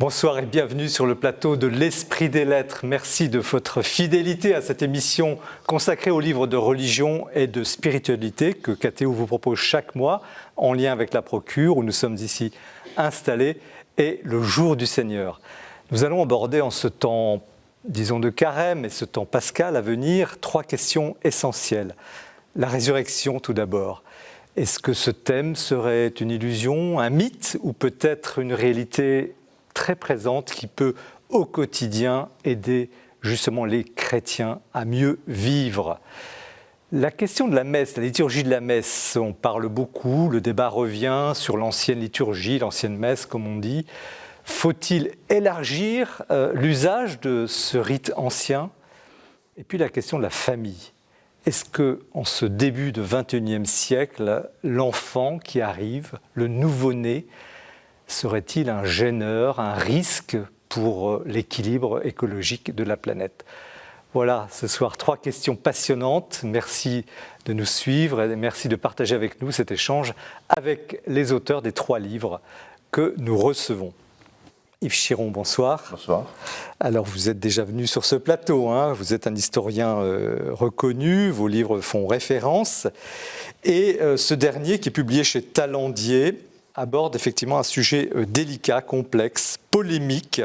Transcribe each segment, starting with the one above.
Bonsoir et bienvenue sur le plateau de l'Esprit des Lettres. Merci de votre fidélité à cette émission consacrée aux livres de religion et de spiritualité que KTO vous propose chaque mois en lien avec la Procure où nous sommes ici installés et le jour du Seigneur. Nous allons aborder en ce temps, disons de carême et ce temps pascal à venir, 3 questions essentielles. La résurrection tout d'abord. Est-ce que ce thème serait une illusion, un mythe ou peut-être une réalité très présente qui peut au quotidien aider justement les chrétiens à mieux vivre. La question de la messe, la liturgie de la messe, on parle beaucoup, le débat revient sur l'ancienne liturgie, l'ancienne messe comme on dit. Faut-il élargir l'usage de ce rite ancien? Et puis la question de la famille. Est-ce qu'en ce début de XXIe siècle, l'enfant qui arrive, le nouveau-né, serait-il un gêneur, un risque pour l'équilibre écologique de la planète? Voilà, ce soir, 3 questions passionnantes. Merci de nous suivre et merci de partager avec nous cet échange avec les auteurs des 3 livres que nous recevons. Yves Chiron, bonsoir. Bonsoir. Alors, vous êtes déjà venu sur ce plateau, hein. Vous êtes un historien reconnu, vos livres font référence. Et ce dernier, qui est publié chez Talandier, aborde effectivement un sujet délicat, complexe, polémique,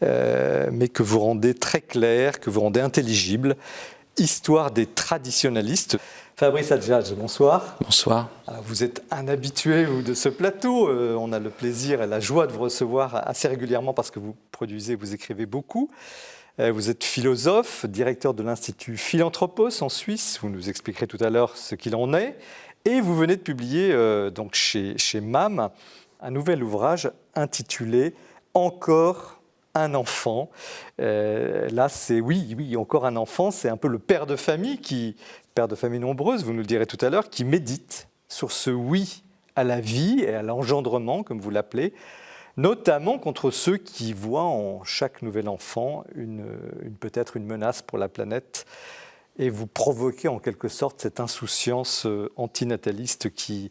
mais que vous rendez très clair, que vous rendez intelligible. Histoire des traditionalistes. Fabrice Adjadj, bonsoir. Bonsoir. Alors, vous êtes un habitué de ce plateau. On a le plaisir et la joie de vous recevoir assez régulièrement parce que vous produisez, vous écrivez beaucoup. Vous êtes philosophe, directeur de l'Institut Philanthropos en Suisse. Vous nous expliquerez tout à l'heure ce qu'il en est. Et vous venez de publier donc chez MAM un nouvel ouvrage intitulé « Encore un enfant ». Là, c'est oui, encore un enfant, c'est un peu le père de famille, père de famille nombreuse, vous nous le direz tout à l'heure, qui médite sur ce oui à la vie et à l'engendrement, comme vous l'appelez, notamment contre ceux qui voient en chaque nouvel enfant peut-être une menace pour la planète. Et vous provoquez en quelque sorte cette insouciance antinataliste qui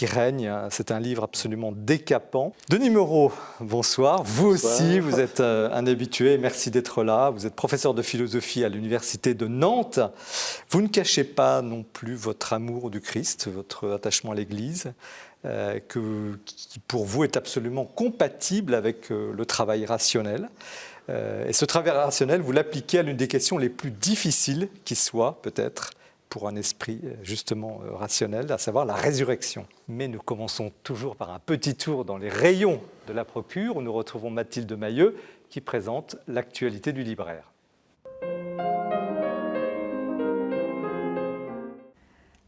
règne. C'est un livre absolument décapant. Denis Moreau, bonsoir. Vous aussi, vous êtes un habitué. Merci d'être là. Vous êtes professeur de philosophie à l'université de Nantes. Vous ne cachez pas non plus votre amour du Christ, votre attachement à l'Église, qui pour vous est absolument compatible avec le travail rationnel. Et ce travail rationnel, vous l'appliquez à l'une des questions les plus difficiles qui soit, peut-être, pour un esprit justement rationnel, à savoir la résurrection. Mais nous commençons toujours par un petit tour dans les rayons de la Procure, où nous retrouvons Mathilde Mailleux, qui présente l'actualité du libraire.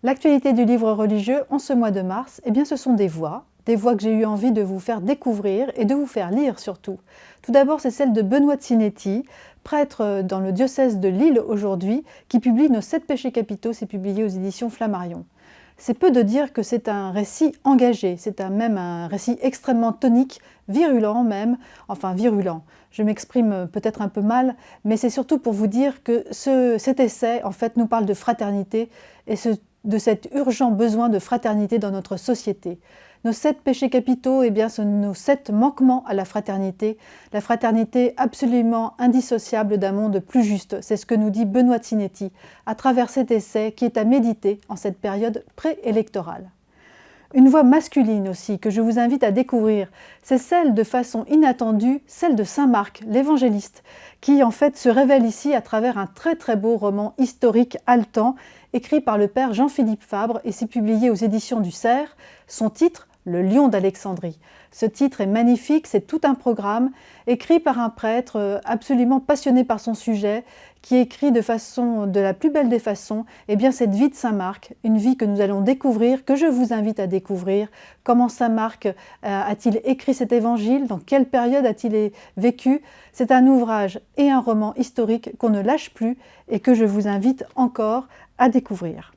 L'actualité du livre religieux en ce mois de mars, eh bien, ce sont des voix que j'ai eu envie de vous faire découvrir et de vous faire lire surtout. Tout d'abord, c'est celle de Benoît de Sinetti, prêtre dans le diocèse de Lille aujourd'hui, qui publie Nos 7 péchés capitaux, c'est publié aux éditions Flammarion. C'est peu de dire que c'est un récit engagé, c'est même un récit extrêmement tonique, virulent même, enfin virulent. Je m'exprime peut-être un peu mal, mais c'est surtout pour vous dire que cet essai, en fait, nous parle de fraternité et de cet urgent besoin de fraternité dans notre société. Nos 7 péchés capitaux, eh bien, sont nos 7 manquements à la fraternité absolument indissociable d'un monde plus juste. C'est ce que nous dit Benoît de Sinetti à travers cet essai qui est à méditer en cette période préélectorale. Une voix masculine aussi que je vous invite à découvrir, c'est celle de façon inattendue, celle de Saint Marc, l'évangéliste, qui en fait se révèle ici à travers un très très beau roman historique haletant, écrit par le père Jean-Philippe Fabre et c'est publié aux éditions du Cerf. Son titre, Le Lion d'Alexandrie. Ce titre est magnifique, c'est tout un programme, écrit par un prêtre absolument passionné par son sujet, qui écrit de la plus belle des façons, eh bien cette vie de Saint Marc, une vie que nous allons découvrir, que je vous invite à découvrir. Comment Saint Marc a-t-il écrit cet évangile? Dans quelle période a-t-il vécu? C'est un ouvrage et un roman historique qu'on ne lâche plus et que je vous invite encore à découvrir.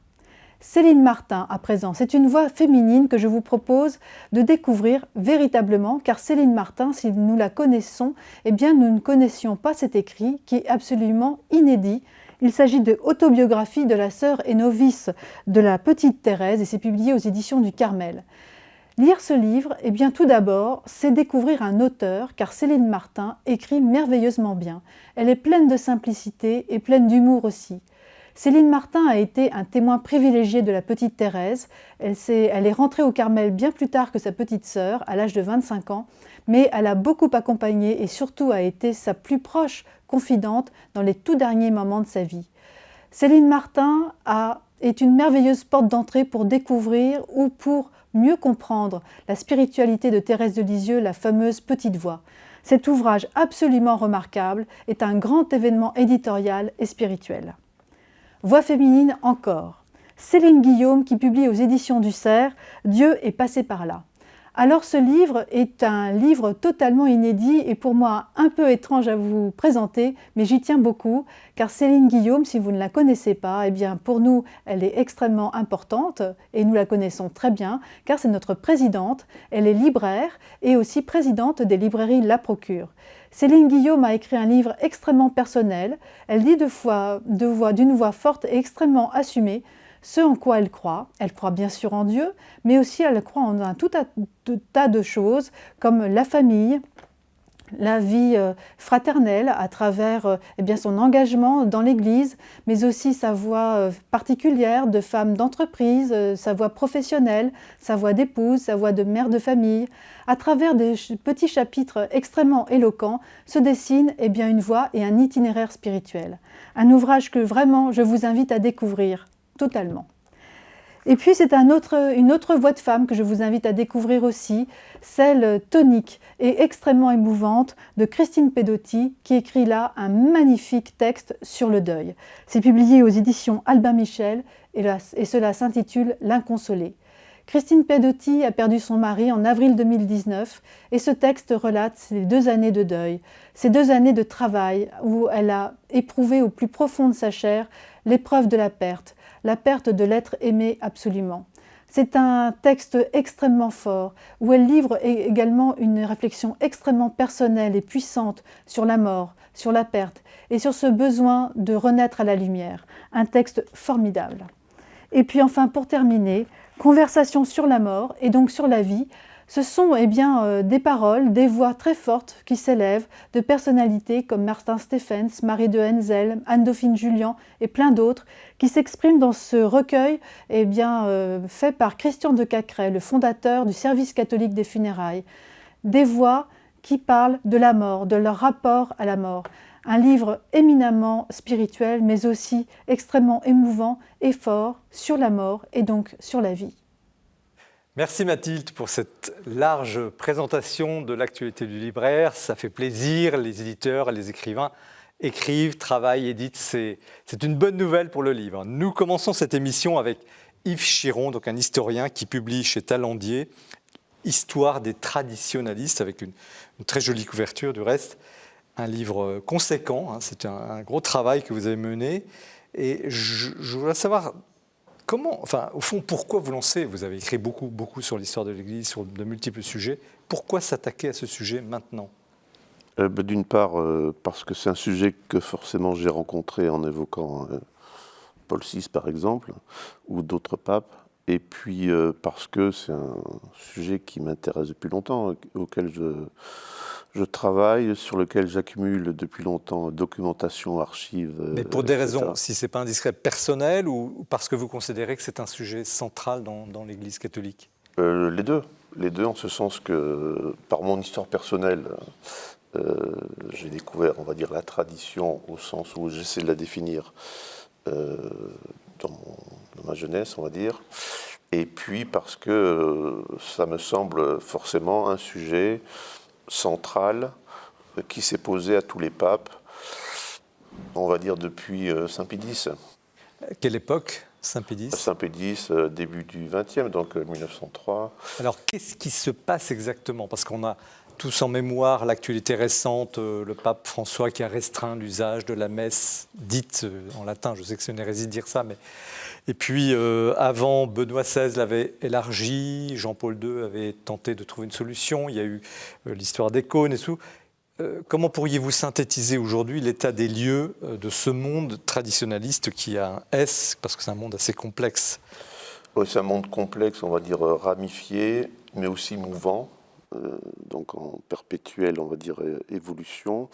Céline Martin, à présent, c'est une voix féminine que je vous propose de découvrir véritablement, car Céline Martin, si nous la connaissons, eh bien nous ne connaissions pas cet écrit qui est absolument inédit. Il s'agit de Autobiographie de la sœur et novice de la petite Thérèse et c'est publié aux éditions du Carmel. Lire ce livre, eh bien tout d'abord, c'est découvrir un auteur, car Céline Martin écrit merveilleusement bien. Elle est pleine de simplicité et pleine d'humour aussi. Céline Martin a été un témoin privilégié de la petite Thérèse. Elle est rentrée au Carmel bien plus tard que sa petite sœur, à l'âge de 25 ans, mais elle a beaucoup accompagné et surtout a été sa plus proche confidente dans les tout derniers moments de sa vie. Céline Martin est une merveilleuse porte d'entrée pour découvrir ou pour mieux comprendre la spiritualité de Thérèse de Lisieux, la fameuse Petite Voix. Cet ouvrage absolument remarquable est un grand événement éditorial et spirituel. Voix féminine encore. Céline Guillaume qui publie aux éditions du Cerf « Dieu est passé par là ». Alors ce livre est un livre totalement inédit et pour moi un peu étrange à vous présenter, mais j'y tiens beaucoup, car Céline Guillaume, si vous ne la connaissez pas, eh bien pour nous elle est extrêmement importante et nous la connaissons très bien, car c'est notre présidente, elle est libraire et aussi présidente des librairies La Procure. Céline Guillaume a écrit un livre extrêmement personnel, elle dit d'une voix forte et extrêmement assumée, ce en quoi elle croit bien sûr en Dieu, mais aussi elle croit en un tout tas de choses comme la famille, la vie fraternelle à travers son engagement dans l'Église, mais aussi sa voix particulière de femme d'entreprise, sa voix professionnelle, sa voix d'épouse, sa voix de mère de famille. À travers des petits chapitres extrêmement éloquents se dessine une voie et un itinéraire spirituel. Un ouvrage que vraiment je vous invite à découvrir totalement. Et puis c'est une autre voix de femme que je vous invite à découvrir aussi, celle tonique et extrêmement émouvante de Christine Pedotti, qui écrit là un magnifique texte sur le deuil. C'est publié aux éditions Albin Michel et cela s'intitule L'inconsolé. Christine Pedotti a perdu son mari en avril 2019 et ce texte relate ses 2 années de deuil, ces 2 années de travail où elle a éprouvé au plus profond de sa chair l'épreuve de la perte de l'être aimé absolument. C'est un texte extrêmement fort où elle livre également une réflexion extrêmement personnelle et puissante sur la mort, sur la perte et sur ce besoin de renaître à la lumière. Un texte formidable. Et puis enfin, pour terminer, Conversation sur la mort et donc sur la vie, ce sont des paroles, des voix très fortes qui s'élèvent de personnalités comme Martin Stephens, Marie de Henzel, Anne-Dauphine Julian et plein d'autres qui s'expriment dans ce recueil fait par Christian de Cacrès, le fondateur du service catholique des funérailles. Des voix qui parlent de la mort, de leur rapport à la mort. Un livre éminemment spirituel, mais aussi extrêmement émouvant et fort sur la mort et donc sur la vie. Merci Mathilde pour cette large présentation de l'actualité du libraire. Ça fait plaisir, les éditeurs et les écrivains écrivent, travaillent, éditent. C'est une bonne nouvelle pour le livre. Nous commençons cette émission avec Yves Chiron, donc un historien qui publie chez Talandier « Histoire des traditionalistes » avec une très jolie couverture du reste. Un livre conséquent, c'est un gros travail que vous avez mené. Et je voudrais savoir au fond, pourquoi vous lancez? Vous avez écrit beaucoup sur l'histoire de l'Église, sur de multiples sujets. Pourquoi s'attaquer à ce sujet maintenant? D'une part, parce que c'est un sujet que forcément j'ai rencontré en évoquant Paul VI par exemple, ou d'autres papes. Et puis parce que c'est un sujet qui m'intéresse depuis longtemps, auquel je travaille, sur lequel j'accumule depuis longtemps documentation, archives. Mais pour des etc. raisons, si ce n'est pas indiscret, personnelles ou parce que vous considérez que c'est un sujet central dans l'Église catholique? Les deux en ce sens que par mon histoire personnelle, j'ai découvert, on va dire, la tradition au sens où j'essaie de la définir dans ma jeunesse, on va dire. Et puis parce que ça me semble forcément un sujet central qui s'est posé à tous les papes, on va dire depuis Saint Pie X. Quelle époque, Saint Pie X? Saint Pie X, début du XXe, donc 1903. Alors, qu'est-ce qui se passe exactement? Parce qu'on a tous en mémoire l'actualité récente, le pape François qui a restreint l'usage de la messe dite en latin. Je sais que c'est une hérésie de dire ça, mais... Et puis, avant, Benoît XVI l'avait élargi, Jean-Paul II avait tenté de trouver une solution, il y a eu l'histoire des cônes et tout. Comment pourriez-vous synthétiser aujourd'hui l'état des lieux de ce monde traditionnaliste qui a un S, parce que c'est un monde assez complexe? Oui, c'est un monde complexe, on va dire ramifié, mais aussi mouvant, donc en perpétuelle, on va dire, évolution,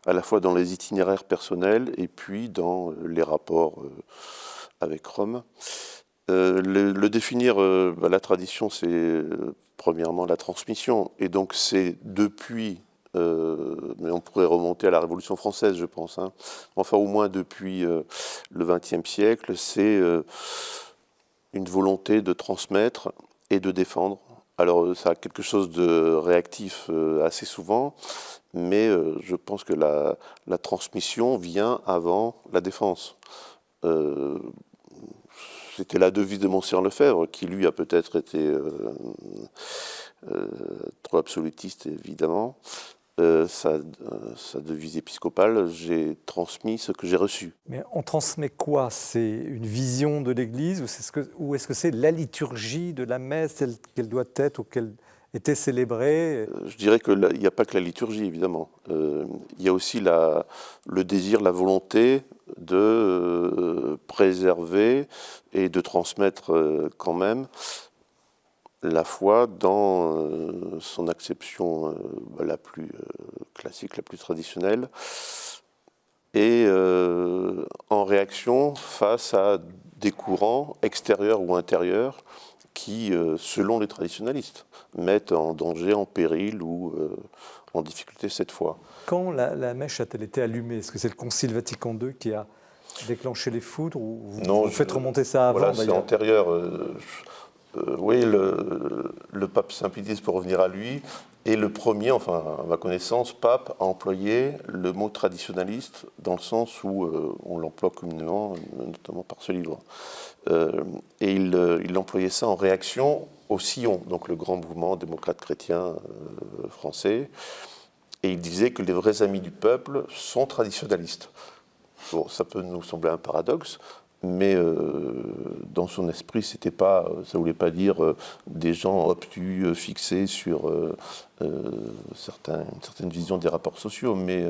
à la fois dans les itinéraires personnels et puis dans les rapports avec Rome. Le définir, la tradition, c'est premièrement la transmission, et donc c'est depuis, mais on pourrait remonter à la Révolution française, je pense, hein. Enfin au moins depuis le XXe siècle, c'est une volonté de transmettre et de défendre. Alors ça a quelque chose de réactif assez souvent, mais je pense que la transmission vient avant la défense. C'était la devise de Monseigneur Lefebvre, qui lui a peut-être été trop absolutiste, évidemment. Sa devise épiscopale, j'ai transmis ce que j'ai reçu. Mais on transmet quoi? C'est une vision de l'Église ou est-ce que c'est la liturgie de la messe telle qu'elle doit être ou qu'elle était célébrée? Je dirais qu'il n'y a pas que la liturgie, évidemment. Il y a aussi le désir, la volonté de préserver et de transmettre quand même la foi dans son acception la plus classique, la plus traditionnelle, et en réaction face à des courants extérieurs ou intérieurs qui, selon les traditionnalistes, mettent en danger, en péril ou en difficulté cette foi. Quand la mèche a-t-elle été allumée? Est-ce que c'est le Concile Vatican II qui a déclenché les foudres ou vous faites remonter ça avant? Voilà, c'est antérieur. Oui, le pape Saint Pie X, pour revenir à lui, est le premier, enfin à ma connaissance, pape à employer le mot traditionnaliste dans le sens où on l'emploie communément, notamment par ce livre. Et il employait ça en réaction au Sillon, donc le grand mouvement démocrate chrétien français. Et il disait que les vrais amis du peuple sont traditionnalistes. Bon, ça peut nous sembler un paradoxe, mais dans son esprit, ça ne voulait pas dire des gens obtus, fixés sur certaines visions des rapports sociaux, mais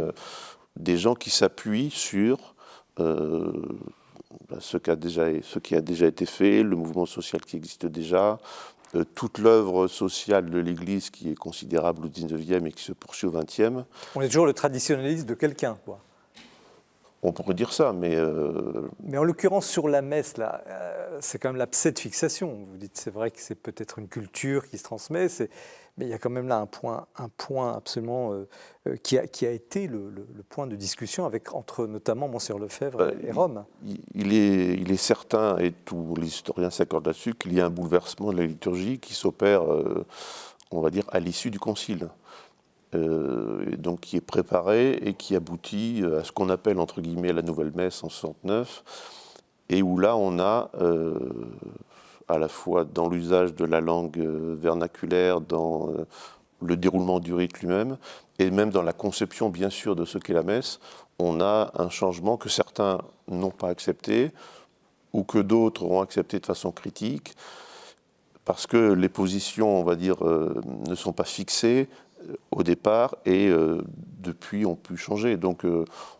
des gens qui s'appuient sur ce qui a déjà été fait, le mouvement social qui existe déjà, toute l'œuvre sociale de l'Église qui est considérable au XIXe et qui se poursuit au XXe. On est toujours le traditionnaliste de quelqu'un, quoi. On pourrait dire ça, mais... Mais en l'occurrence, sur la messe, là, c'est quand même l'abcès de fixation. Vous dites, c'est vrai que c'est peut-être une culture qui se transmet, mais il y a quand même là un point absolument qui a été le point de discussion entre notamment Monseigneur Lefebvre et Rome. Il est certain, et tous les historiens s'accordent là-dessus, qu'il y a un bouleversement de la liturgie qui s'opère, on va dire, à l'issue du Concile. Donc qui est préparé et qui aboutit à ce qu'on appelle entre guillemets la nouvelle messe en 69, et où là on a à la fois dans l'usage de la langue vernaculaire, dans le déroulement du rite lui-même, et même dans la conception bien sûr de ce qu'est la messe, on a un changement que certains n'ont pas accepté ou que d'autres ont accepté de façon critique, parce que les positions, on va dire, ne sont pas fixées au départ et depuis ont pu changer. Donc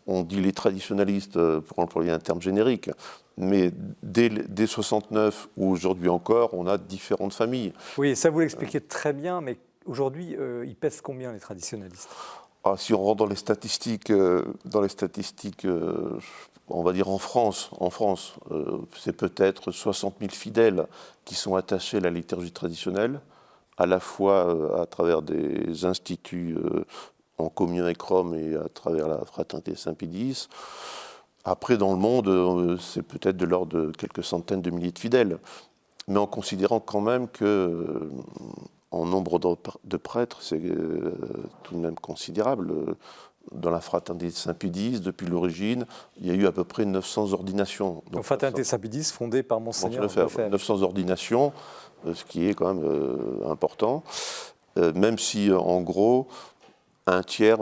on dit les traditionnalistes pour employer un terme générique, mais dès 69 ou aujourd'hui encore, on a différentes familles. Oui, ça vous l'expliquez très bien, mais aujourd'hui, ils pèsent combien les traditionnalistes? Si on rentre dans les statistiques, on va dire en France, c'est peut-être 60 000 fidèles qui sont attachés à la liturgie traditionnelle, à la fois à travers des instituts en communion avec Rome et à travers la fraternité Saint Pie X. Après, dans le monde, c'est peut-être de l'ordre de quelques centaines de milliers de fidèles, mais en considérant quand même que en nombre de prêtres, c'est tout de même considérable. Dans la fraternité Saint Pie X, depuis l'origine, il y a eu à peu près 900 ordinations. Donc fraternité Saint Pie X, fondée par Monseigneur Lefebvre. 900 ordinations, ce qui est quand même important, même si en gros, un tiers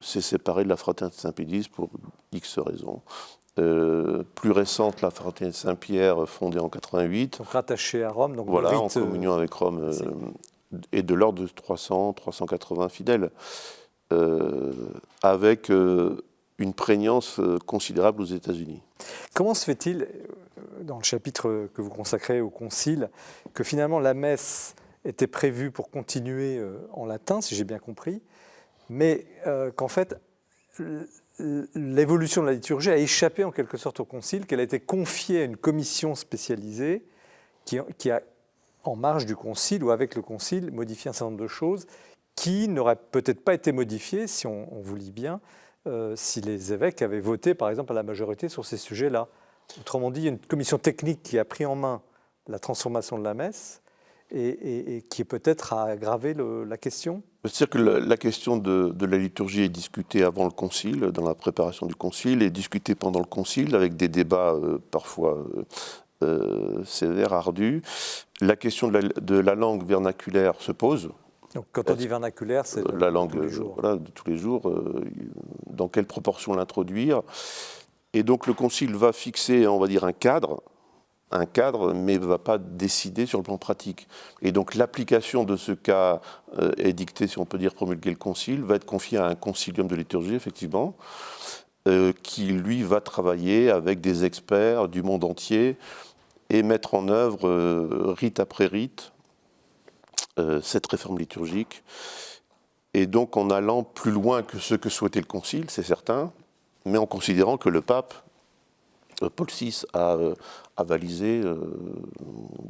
s'est séparé de la fraternité Saint Pie X pour X raisons. Plus récente, la fraternité Saint-Pierre, fondée en 88. Donc rattachée à Rome. Donc voilà, en communion avec Rome, et de l'ordre de 300, 380 fidèles. Avec une prégnance considérable aux États-Unis. Comment se fait-il, dans le chapitre que vous consacrez au Concile, que finalement la messe était prévue pour continuer en latin, si j'ai bien compris, mais qu'en fait l'évolution de la liturgie a échappé en quelque sorte au Concile, qu'elle a été confiée à une commission spécialisée qui a, en marge du Concile ou avec le Concile, modifié un certain nombre de choses qui n'auraient peut-être pas été modifiées, si on vous lit bien, si les évêques avaient voté, par exemple, à la majorité sur ces sujets-là. Autrement dit, il y a une commission technique qui a pris en main la transformation de la messe et qui peut-être a aggravé la question. C'est-à-dire que la question de la liturgie est discutée avant le concile, dans la préparation du concile, et discutée pendant le concile, avec des débats parfois sévères, ardus. La question de la langue vernaculaire se pose. Donc, quand on dit vernaculaire, c'est la langue de tous les jours, dans quelle proportion l'introduire. Et donc le concile va fixer, on va dire, un cadre, mais ne va pas décider sur le plan pratique. Et donc l'application de ce cas édicté, si on peut dire promulgué le concile, va être confiée à un concilium de liturgie, effectivement, qui, lui, va travailler avec des experts du monde entier et mettre en œuvre, rite après rite, cette réforme liturgique. Et donc en allant plus loin que ce que souhaitait le concile, c'est certain, mais en considérant que le pape, Paul VI, a avalisé,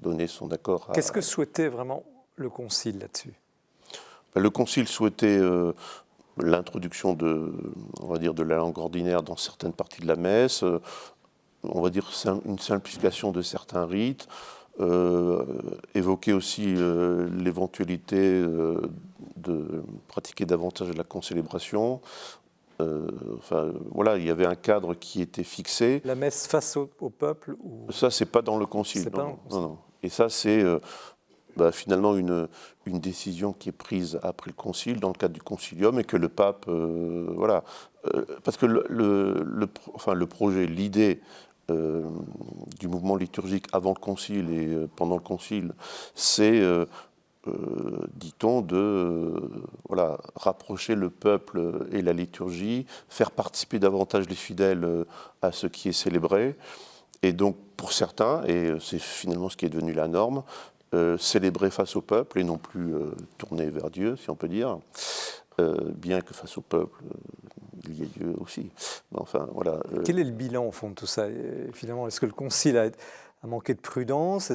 donné son accord. Qu'est-ce que souhaitait vraiment le concile là-dessus ? Le concile souhaitait l'introduction on va dire, de la langue ordinaire dans certaines parties de la messe, on va dire une simplification de certains rites, évoquer aussi l'éventualité de pratiquer davantage la concélébration. Enfin, voilà, il y avait un cadre qui était fixé. La messe face au peuple ou... Ça, c'est pas dans le concile. C'est pas dans le concile. Non. Et ça, c'est finalement une décision qui est prise après le concile, dans le cadre du concilium, et que le pape, voilà, parce que le projet, l'idée du mouvement liturgique avant le concile et pendant le concile, c'est dit-on, de rapprocher le peuple et la liturgie, faire participer davantage les fidèles à ce qui est célébré. Et donc, pour certains, et c'est finalement ce qui est devenu la norme, célébrer face au peuple et non plus tourner vers Dieu, si on peut dire, bien que face au peuple, il y ait Dieu aussi. Mais enfin, voilà. Quel est le bilan, au fond, de tout ça ? Finalement, est-ce que le concile a manqué de prudence ?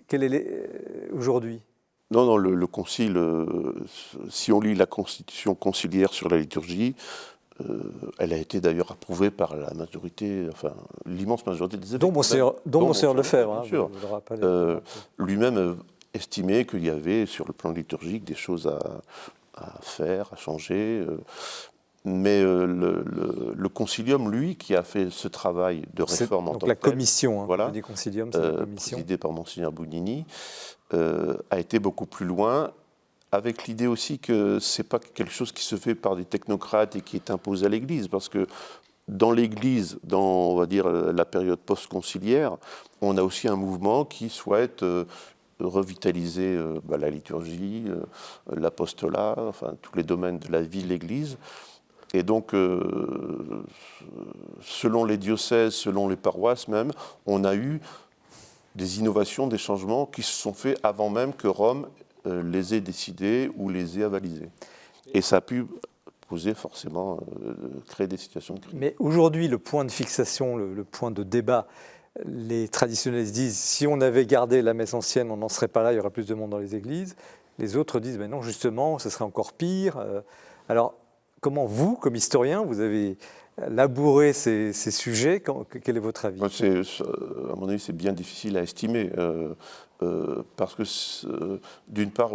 Quel est aujourd'hui ? Non, le concile, si on lit la constitution conciliaire sur la liturgie, elle a été d'ailleurs approuvée par la majorité, enfin l'immense majorité des évêques. Dont Monseigneur Lefebvre, bien sûr. Je le rappelle. Lui-même estimait qu'il y avait, sur le plan liturgique, des choses à faire, à changer. Mais le concilium, lui, qui a fait ce travail de réforme en tant que tel, commission, voilà, du concilium, c'est la commission. présidée par Monseigneur Bugnini, a été beaucoup plus loin, avec l'idée aussi que ce n'est pas quelque chose qui se fait par des technocrates et qui est imposé à l'Église, parce que dans l'Église, dans, on va dire, la période post-conciliaire, on a aussi un mouvement qui souhaite revitaliser la liturgie, l'apostolat, enfin tous les domaines de la vie de l'Église. Et donc, selon les diocèses, selon les paroisses même, on a eu des innovations, des changements qui se sont faits avant même que Rome les ait décidés ou les ait avalisés. Et ça a pu poser forcément, créer des situations de crise. Mais aujourd'hui, le point de fixation, le point de débat, les traditionnalistes disent si on avait gardé la messe ancienne, on n'en serait pas là, il y aurait plus de monde dans les églises. Les autres disent non, justement, ce serait encore pire. Alors, comment vous, comme historien, vous avez labouré ces sujets ? Quel est votre avis ? À mon avis, c'est bien difficile à estimer. Parce que, d'une part,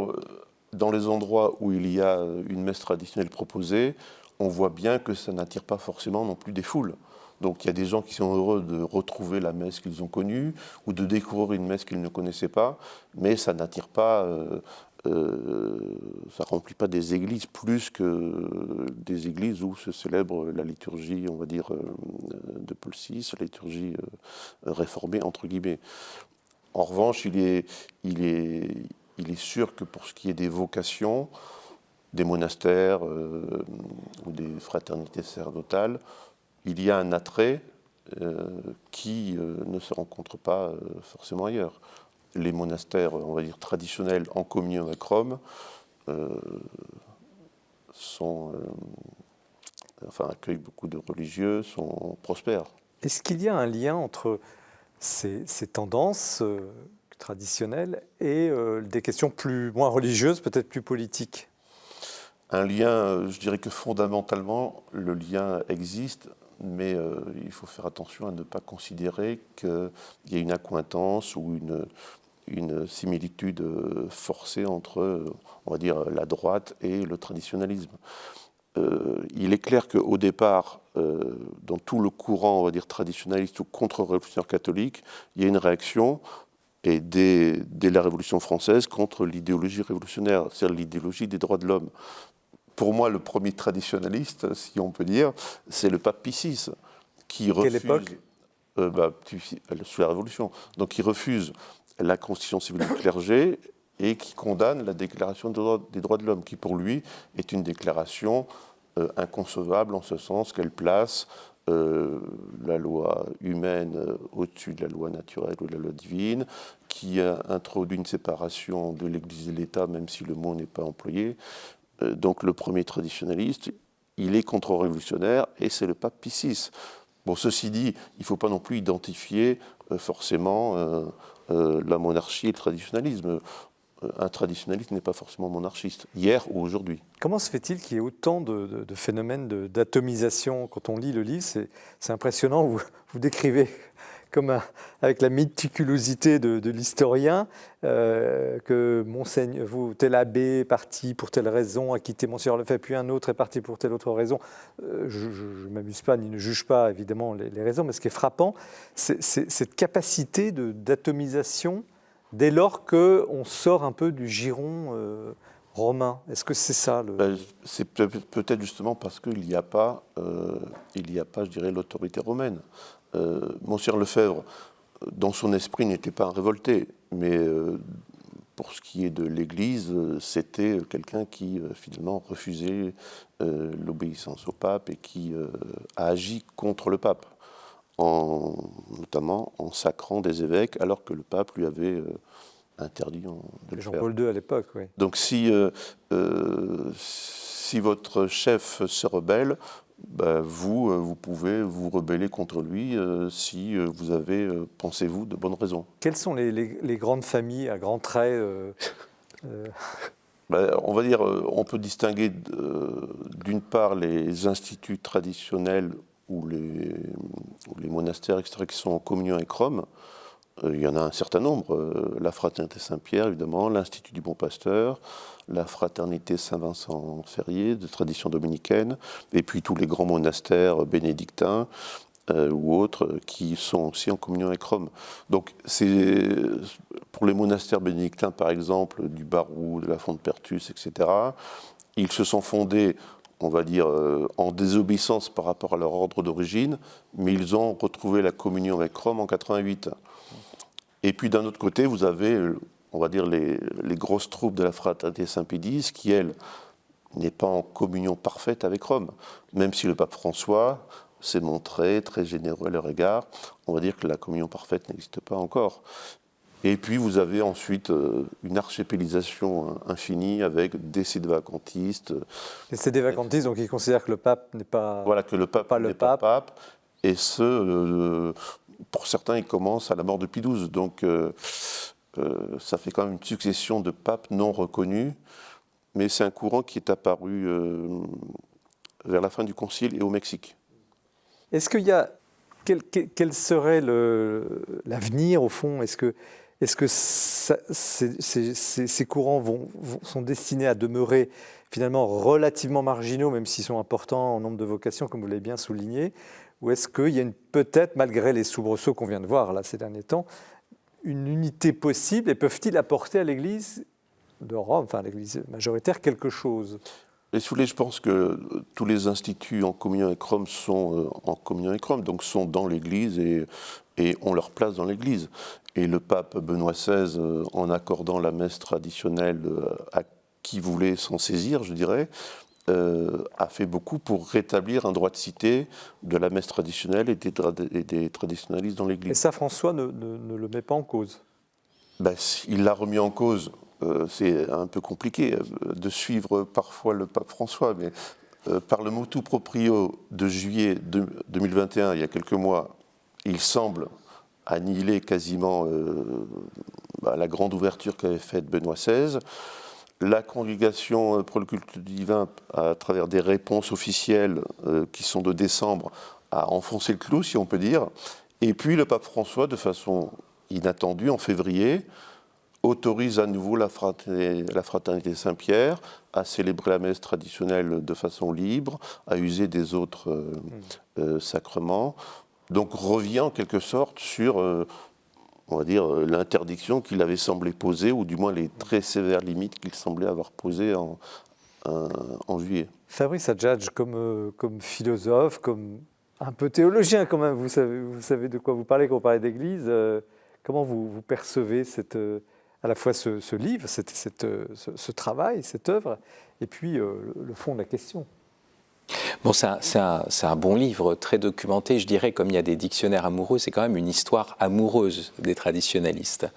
dans les endroits où il y a une messe traditionnelle proposée, on voit bien que ça n'attire pas forcément non plus des foules. Donc il y a des gens qui sont heureux de retrouver la messe qu'ils ont connue ou de découvrir une messe qu'ils ne connaissaient pas, mais ça n'attire pas... ça remplit pas des églises plus que des églises où se célèbre la liturgie, on va dire, de Paul VI, la liturgie réformée, entre guillemets. En revanche, il est sûr que pour ce qui est des vocations, des monastères ou des fraternités sacerdotales, il y a un attrait qui ne se rencontre pas forcément ailleurs. Les monastères, on va dire, traditionnels en communion avec Rome accueillent beaucoup de religieux, sont prospères. Est-ce qu'il y a un lien entre ces tendances traditionnelles et des questions moins religieuses, peut-être plus politiques? Un lien, je dirais que fondamentalement, le lien existe, mais il faut faire attention à ne pas considérer qu'il y a une accointance ou une similitude forcée entre, on va dire, la droite et le traditionnalisme. Il est clair qu'au départ, dans tout le courant, on va dire, traditionnaliste ou contre-révolutionnaire catholique, il y a une réaction, et dès la Révolution française, contre l'idéologie révolutionnaire, c'est-à-dire l'idéologie des droits de l'homme. Pour moi, le premier traditionnaliste, si on peut dire, c'est le pape Pie VI, qui refuse... Quelle époque ? Sous la Révolution. Donc, qui refuse la constitution civile du clergé et qui condamne la déclaration des droits de l'homme, qui pour lui est une déclaration inconcevable en ce sens qu'elle place la loi humaine au-dessus de la loi naturelle ou de la loi divine, qui introduit une séparation de l'Église et l'État, même si le mot n'est pas employé. Donc le premier traditionnaliste, il est contre-révolutionnaire et c'est le pape Pie VI. Bon, ceci dit, il ne faut pas non plus identifier forcément la monarchie et le traditionnalisme. Un traditionnaliste n'est pas forcément monarchiste, hier ou aujourd'hui. Comment se fait-il qu'il y ait autant de phénomènes d'atomisation? Quand on lit le livre, c'est impressionnant, vous décrivez avec la méticulosité de l'historien que tel abbé est parti pour telle raison, a quitté Monseigneur Lefebvre, puis un autre est parti pour telle autre raison. Je ne m'amuse pas ni ne juge pas évidemment les raisons, mais ce qui est frappant, c'est cette capacité d'atomisation dès lors qu'on sort un peu du giron romain. Est-ce que c'est ça C'est peut-être justement parce qu'il n'y a pas, je dirais, l'autorité romaine. Monseigneur Lefebvre, dans son esprit, n'était pas un révolté, mais pour ce qui est de l'Église, c'était quelqu'un qui finalement refusait l'obéissance au pape et qui a agi contre le pape, notamment en sacrant des évêques, alors que le pape lui avait interdit de le faire. Jean-Paul II à l'époque, oui. Donc si votre chef se rebelle, vous pouvez vous rebeller contre lui si vous avez, pensez-vous, de bonnes raisons. Quelles sont les grandes familles à grands traits On va dire, on peut distinguer d'une part les instituts traditionnels ou les monastères, etc., qui sont en communion avec Rome. Il y en a un certain nombre. La Fraternité Saint-Pierre, évidemment, l'Institut du Bon Pasteur, la Fraternité Saint-Vincent-Ferrier, de tradition dominicaine, et puis tous les grands monastères bénédictins ou autres qui sont aussi en communion avec Rome. Donc, pour les monastères bénédictins, par exemple, du Barroux, de la Font-de-Pertus, etc., ils se sont fondés, on va dire, en désobéissance par rapport à leur ordre d'origine, mais ils ont retrouvé la communion avec Rome en 88. Et puis d'un autre côté, vous avez, on va dire, les grosses troupes de la Fraternité Saint-Pédis, qui, elle, n'est pas en communion parfaite avec Rome. Même si le pape François s'est montré très généreux à leur égard, on va dire que la communion parfaite n'existe pas encore. Et puis vous avez ensuite une archipélisation infinie avec des sédévacantistes. Les sédévacantistes, donc ils considèrent que le pape n'est pas... Voilà, que le pape n'est pas pape. Et pour certains, il commence à la mort de Pie XII. Donc ça fait quand même une succession de papes non reconnus. Mais c'est un courant qui est apparu vers la fin du Concile et au Mexique. Est-ce qu'il y a... Quel serait l'avenir, au fond? Est-ce que ces courants sont destinés à demeurer finalement relativement marginaux, même s'ils sont importants en nombre de vocations, comme vous l'avez bien souligné? Ou est-ce qu'il y a peut-être, malgré les soubresauts qu'on vient de voir là, ces derniers temps, une unité possible, et peuvent-ils apporter à l'Église de Rome, enfin à l'Église majoritaire, quelque chose? Et si vous voulez, je pense que tous les instituts en communion avec Rome sont en communion avec Rome, donc sont dans l'Église et ont leur place dans l'Église. Et le pape Benoît XVI, en accordant la messe traditionnelle, a qui voulait s'en saisir, je dirais, a fait beaucoup pour rétablir un droit de cité de la messe traditionnelle et des traditionnalistes dans Et l'Église. ça, François ne le met pas en cause. Ben, il l'a remis en cause. C'est un peu compliqué de suivre parfois le pape François, mais par le motu proprio de juillet 2021, il y a quelques mois, il semble annihiler quasiment la grande ouverture qu'avait faite Benoît XVI. La congrégation pour le culte divin, à travers des réponses officielles qui sont de décembre, a enfoncé le clou, si on peut dire. Et puis le pape François, de façon inattendue, en février, autorise à nouveau la fraternité Saint-Pierre à célébrer la messe traditionnelle de façon libre, à user des autres sacrements. Donc revient en quelque sorte sur, on va dire, l'interdiction qu'il avait semblé poser, ou du moins les très sévères limites qu'il semblait avoir posées en juillet. Fabrice Adjadj, comme philosophe, comme un peu théologien quand même, vous savez de quoi vous parlez quand vous parlez d'Église, comment vous percevez à la fois ce livre, ce travail, cette œuvre, et puis le fond de la question? Bon, c'est un bon livre, très documenté, je dirais, comme il y a des dictionnaires amoureux, c'est quand même une histoire amoureuse des traditionalistes.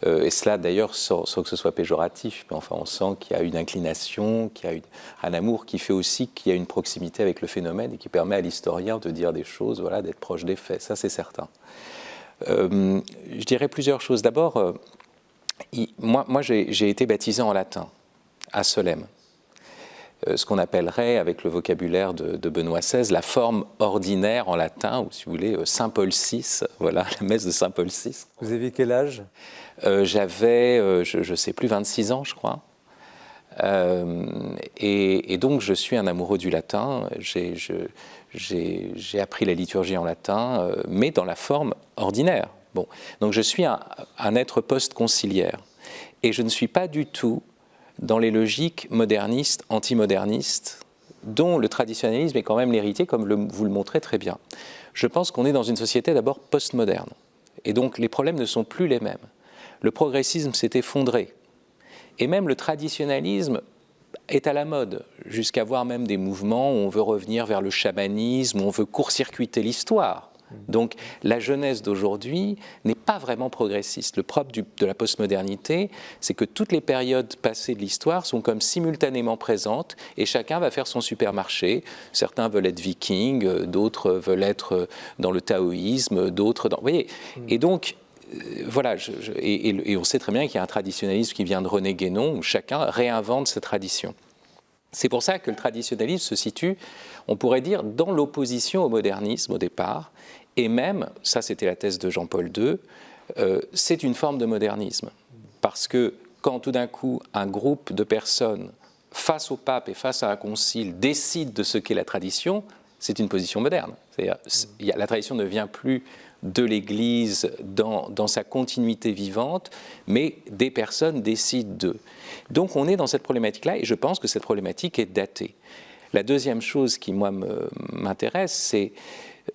Et cela, d'ailleurs, sans que ce soit péjoratif, mais enfin, on sent qu'il y a une inclination, qu'il y a un amour qui fait aussi qu'il y a une proximité avec le phénomène et qui permet à l'historien de dire des choses, voilà, d'être proche des faits, ça c'est certain. Je dirais plusieurs choses. D'abord, moi j'ai été baptisé en latin, à Solesmes. Ce qu'on appellerait, avec le vocabulaire de Benoît XVI, la forme ordinaire en latin, ou si vous voulez, Saint Paul VI, voilà, la messe de Saint Paul VI. Vous aviez quel âge? J'avais, je ne sais plus, 26 ans, je crois. Et donc, je suis un amoureux du latin. J'ai appris la liturgie en latin, mais dans la forme ordinaire. Bon. Donc, je suis un être post-conciliaire. Et je ne suis pas du tout dans les logiques modernistes, antimodernistes, dont le traditionnalisme est quand même l'héritier, comme vous le montrez très bien. Je pense qu'on est dans une société d'abord postmoderne. Et donc, les problèmes ne sont plus les mêmes. Le progressisme s'est effondré. Et même le traditionnalisme est à la mode, jusqu'à voir même des mouvements où on veut revenir vers le chamanisme, où on veut court-circuiter l'histoire. Donc la jeunesse d'aujourd'hui n'est pas vraiment progressiste. Le propre de la postmodernité, c'est que toutes les périodes passées de l'histoire sont comme simultanément présentes et chacun va faire son supermarché. Certains veulent être vikings, d'autres veulent être dans le taoïsme, d'autres dans... Vous voyez, et donc... Voilà, et on sait très bien qu'il y a un traditionnalisme qui vient de René Guénon, où chacun réinvente sa tradition. C'est pour ça que le traditionnalisme se situe, on pourrait dire, dans l'opposition au modernisme au départ, et même, ça c'était la thèse de Jean-Paul II, c'est une forme de modernisme. Parce que quand tout d'un coup un groupe de personnes, face au pape et face à un concile, décide de ce qu'est la tradition, c'est une position moderne. C'est-à-dire, la tradition ne vient plus de l'Église dans sa continuité vivante, mais des personnes décident d'eux. Donc on est dans cette problématique-là, et je pense que cette problématique est datée. La deuxième chose qui, moi, m'intéresse, c'est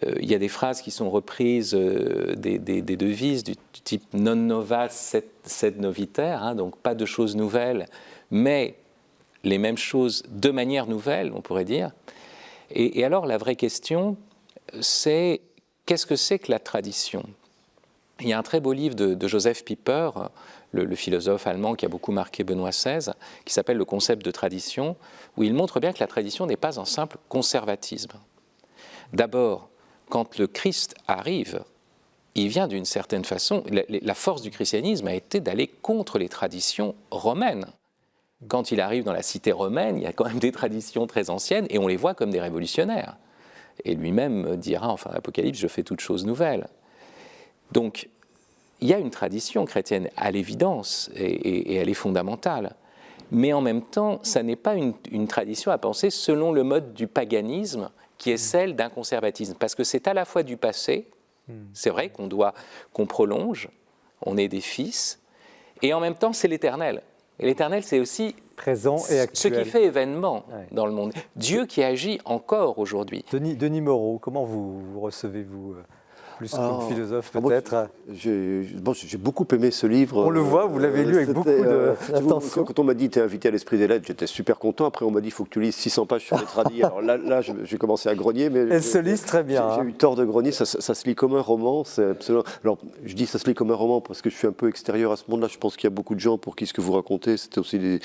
il y a des phrases qui sont reprises, des devises du type « non nova sed noviter », donc pas de choses nouvelles, mais les mêmes choses de manière nouvelle, on pourrait dire. Et alors la vraie question, c'est qu'est-ce que c'est que la tradition? Il y a un très beau livre de Joseph Pieper, le philosophe allemand qui a beaucoup marqué Benoît XVI, qui s'appelle « Le concept de tradition », où il montre bien que la tradition n'est pas un simple conservatisme. D'abord, quand le Christ arrive, il vient d'une certaine façon... La force du christianisme a été d'aller contre les traditions romaines. Quand il arrive dans la cité romaine, il y a quand même des traditions très anciennes, et on les voit comme des révolutionnaires. Et lui-même dira, enfin, l'Apocalypse, je fais toutes choses nouvelles. Donc, il y a une tradition chrétienne, à l'évidence, et elle est fondamentale. Mais en même temps, ça n'est pas une tradition à penser selon le mode du paganisme, qui est celle d'un conservatisme. Parce que c'est à la fois du passé, c'est vrai qu'on prolonge, on est des fils, et en même temps, c'est l'éternel. Et l'éternel, c'est aussi présent et actuel. Ce qui fait événement dans le monde. Dieu qui agit encore aujourd'hui. Denis Moreau, comment vous recevez-vous plus comme philosophe moi, peut-être. J'ai beaucoup aimé ce livre. On le voit, vous l'avez lu avec beaucoup d'attention. Quand on m'a dit « t'es invité à l'Esprit des Lettres », j'étais super content. Après, on m'a dit « il faut que tu lises 600 pages sur les tradis ». Alors là j'ai commencé à grogner. Mais elle se lise très bien. J'ai eu tort de grogner, ça se lit comme un roman. Absolument... Alors, je dis ça se lit comme un roman parce que je suis un peu extérieur à ce monde-là. Je pense qu'il y a beaucoup de gens pour qui ce que vous racontez, c'était aussi des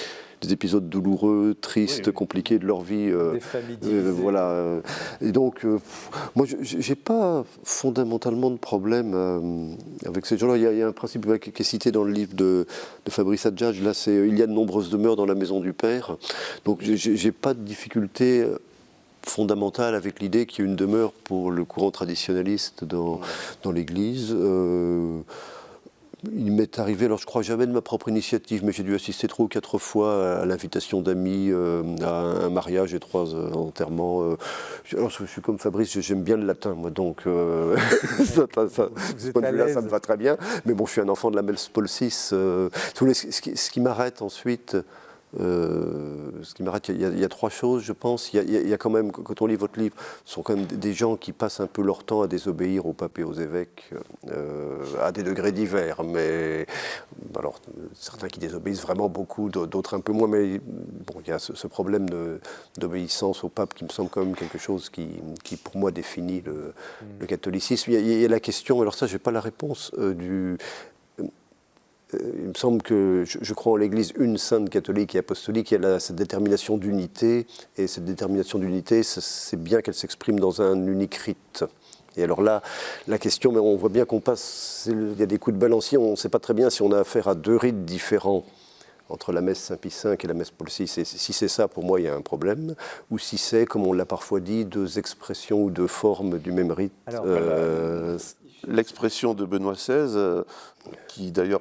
épisodes douloureux, tristes, compliqués de leur vie. Des familles divisées. Voilà. Et donc, moi, j'ai pas fondamentalement de problème avec ces gens-là. Il y a un principe qui est cité dans le livre de Fabrice Adjadj. Là, c'est « Il y a de nombreuses demeures dans la maison du Père ». Donc, j'ai pas de difficulté fondamentale avec l'idée qu'il y a une demeure pour le courant traditionnaliste dans l'Église. Il m'est arrivé, alors je ne crois jamais de ma propre initiative, mais j'ai dû assister 3 ou 4 fois à l'invitation d'amis, à un mariage et 3 enterrements. Alors je suis comme Fabrice, j'aime bien le latin, moi, donc ce point de vue-là, ça me va très bien. Mais bon, je suis un enfant de la Messe Paul VI. Ce qui m'arrête ensuite, il y a 3 choses, je pense. Il y a quand même, quand on lit votre livre, ce sont quand même des gens qui passent un peu leur temps à désobéir au pape et aux évêques, à des degrés divers. Mais alors, certains qui désobéissent vraiment beaucoup, d'autres un peu moins. Mais bon, il y a ce problème d'obéissance au pape qui me semble quand même quelque chose qui pour moi, définit le catholicisme. Il y a la question, alors ça, je n'ai pas la réponse, il me semble que je crois en l'Église une sainte catholique et apostolique. Il y a cette détermination d'unité, et cette détermination d'unité, c'est bien qu'elle s'exprime dans un unique rite. Et alors là, la question, mais on voit bien qu'on passe, il y a des coups de balancier, on ne sait pas très bien si on a affaire à 2 rites différents entre la messe Saint-Pie V et la messe Paul VI. Et si c'est ça, pour moi, il y a un problème. Ou si c'est, comme on l'a parfois dit, 2 expressions ou 2 formes du même rite. Alors, l'expression de Benoît XVI, qui d'ailleurs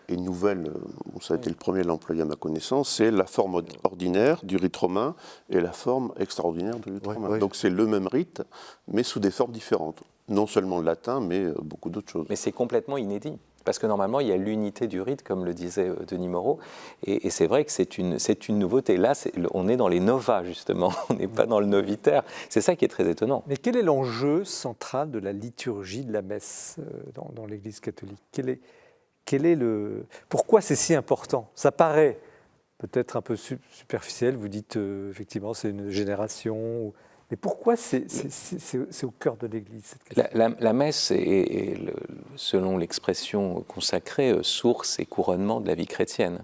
est nouvelle, ça a été le premier à l'employer à ma connaissance, c'est la forme ordinaire du rite romain et la forme extraordinaire du rite romain. Donc c'est le même rite, mais sous des formes différentes. Non seulement le latin, mais beaucoup d'autres choses. Mais c'est complètement inédit. Parce que normalement, il y a l'unité du rite, comme le disait Denis Moreau, et c'est vrai que c'est une nouveauté. Là, on est dans les novas, justement, on n'est pas dans le novitaire. C'est ça qui est très étonnant. Mais quel est l'enjeu central de la liturgie de la messe dans l'Église catholique ? Pourquoi c'est si important ? Ça paraît peut-être un peu superficiel, vous dites effectivement c'est une génération... Mais pourquoi c'est au cœur de l'Église cette question ? La messe est selon l'expression consacrée, source et couronnement de la vie chrétienne.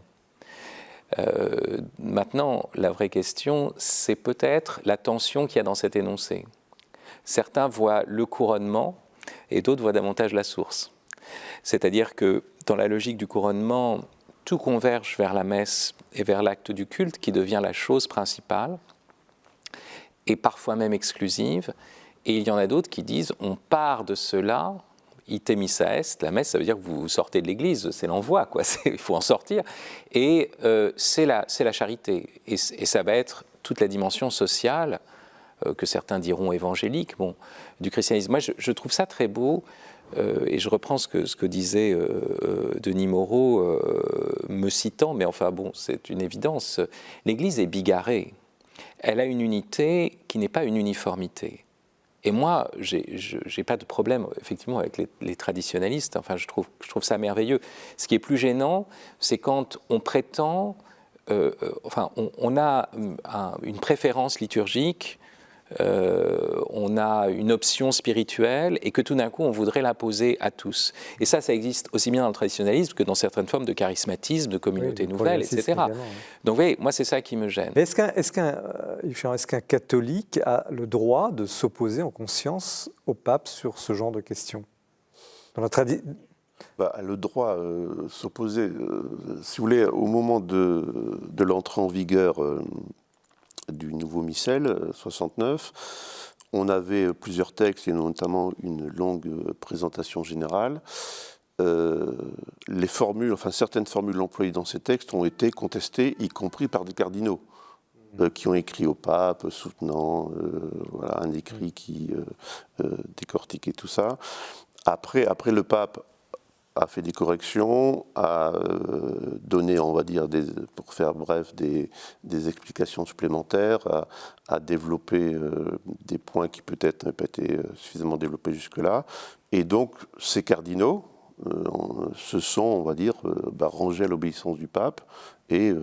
Maintenant, la vraie question, c'est peut-être la tension qu'il y a dans cet énoncé. Certains voient le couronnement et d'autres voient davantage la source. C'est-à-dire que dans la logique du couronnement, tout converge vers la messe et vers l'acte du culte qui devient la chose principale, et parfois même exclusive, et il y en a d'autres qui disent on part de cela, ite missa est, la messe ça veut dire que vous sortez de l'église, c'est l'envoi, quoi. Il faut en sortir, et c'est la charité, et ça va être toute la dimension sociale, que certains diront évangélique, du christianisme. Moi je trouve ça très beau, et je reprends ce que disait Denis Moreau, me citant, mais enfin bon, c'est une évidence, l'église est bigarrée. Elle a une unité qui n'est pas une uniformité. Et moi, j'ai pas de problème, effectivement, avec les traditionnalistes. Enfin, je trouve ça merveilleux. Ce qui est plus gênant, c'est quand on prétend... on a une préférence liturgique, on a une option spirituelle, et que tout d'un coup, on voudrait l'imposer à tous. Et ça existe aussi bien dans le traditionnalisme que dans certaines formes de charismatisme, de communautés nouvelles, etc. Donc, vous voyez, moi, c'est ça qui me gêne. Est-ce qu'un catholique a le droit de s'opposer en conscience au pape sur ce genre de questions ? Dans la le droit s'opposer, si vous voulez, au moment de l'entrée en vigueur du nouveau missel, 69, on avait plusieurs textes et notamment une longue présentation générale. Les formules, certaines formules employées dans ces textes ont été contestées, y compris par des cardinaux, qui ont écrit au pape, soutenant un écrit qui décortiquait tout ça. Après le pape a fait des corrections, a donné, on va dire, pour faire bref, des explications supplémentaires, a développé des points qui peut-être n'avaient pas été suffisamment développés jusque-là. Et donc, ces cardinaux se sont, on va dire, rangés à l'obéissance du pape et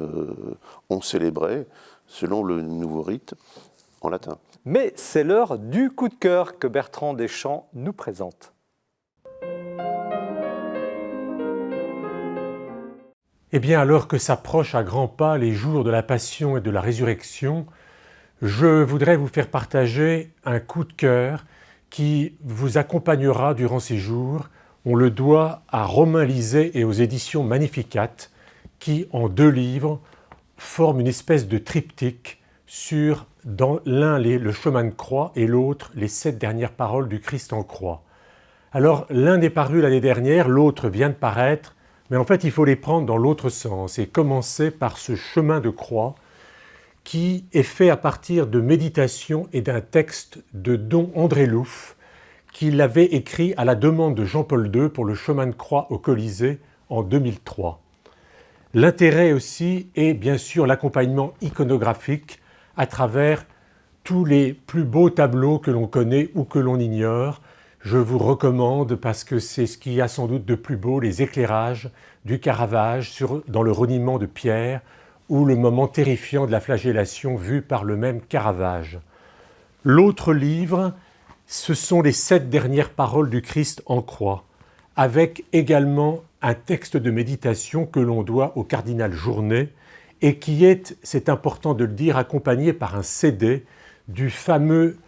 ont célébré, selon le nouveau rite, en latin. Mais c'est l'heure du coup de cœur que Bertrand Deschamps nous présente. Eh bien, alors que s'approchent à grands pas les jours de la Passion et de la Résurrection, je voudrais vous faire partager un coup de cœur qui vous accompagnera durant ces jours. On le doit à Romain Lisée et aux éditions Magnificat, qui, en 2 livres, forment une espèce de triptyque sur, dans l'un, le chemin de croix et l'autre, les 7 dernières paroles du Christ en croix. Alors, l'un est paru l'année dernière, l'autre vient de paraître, mais en fait, il faut les prendre dans l'autre sens et commencer par ce chemin de croix qui est fait à partir de méditation et d'un texte de Don André Louf, qu'il avait écrit à la demande de Jean-Paul II pour le chemin de croix au Colisée en 2003. L'intérêt aussi est bien sûr l'accompagnement iconographique à travers tous les plus beaux tableaux que l'on connaît ou que l'on ignore. Je vous recommande, parce que c'est ce qu'il y a sans doute de plus beau, les éclairages du Caravage dans le reniement de Pierre ou le moment terrifiant de la flagellation vu par le même Caravage. L'autre livre, ce sont les 7 dernières paroles du Christ en croix, avec également un texte de méditation que l'on doit au cardinal Journet et qui est, c'est important de le dire, accompagné par un CD du fameux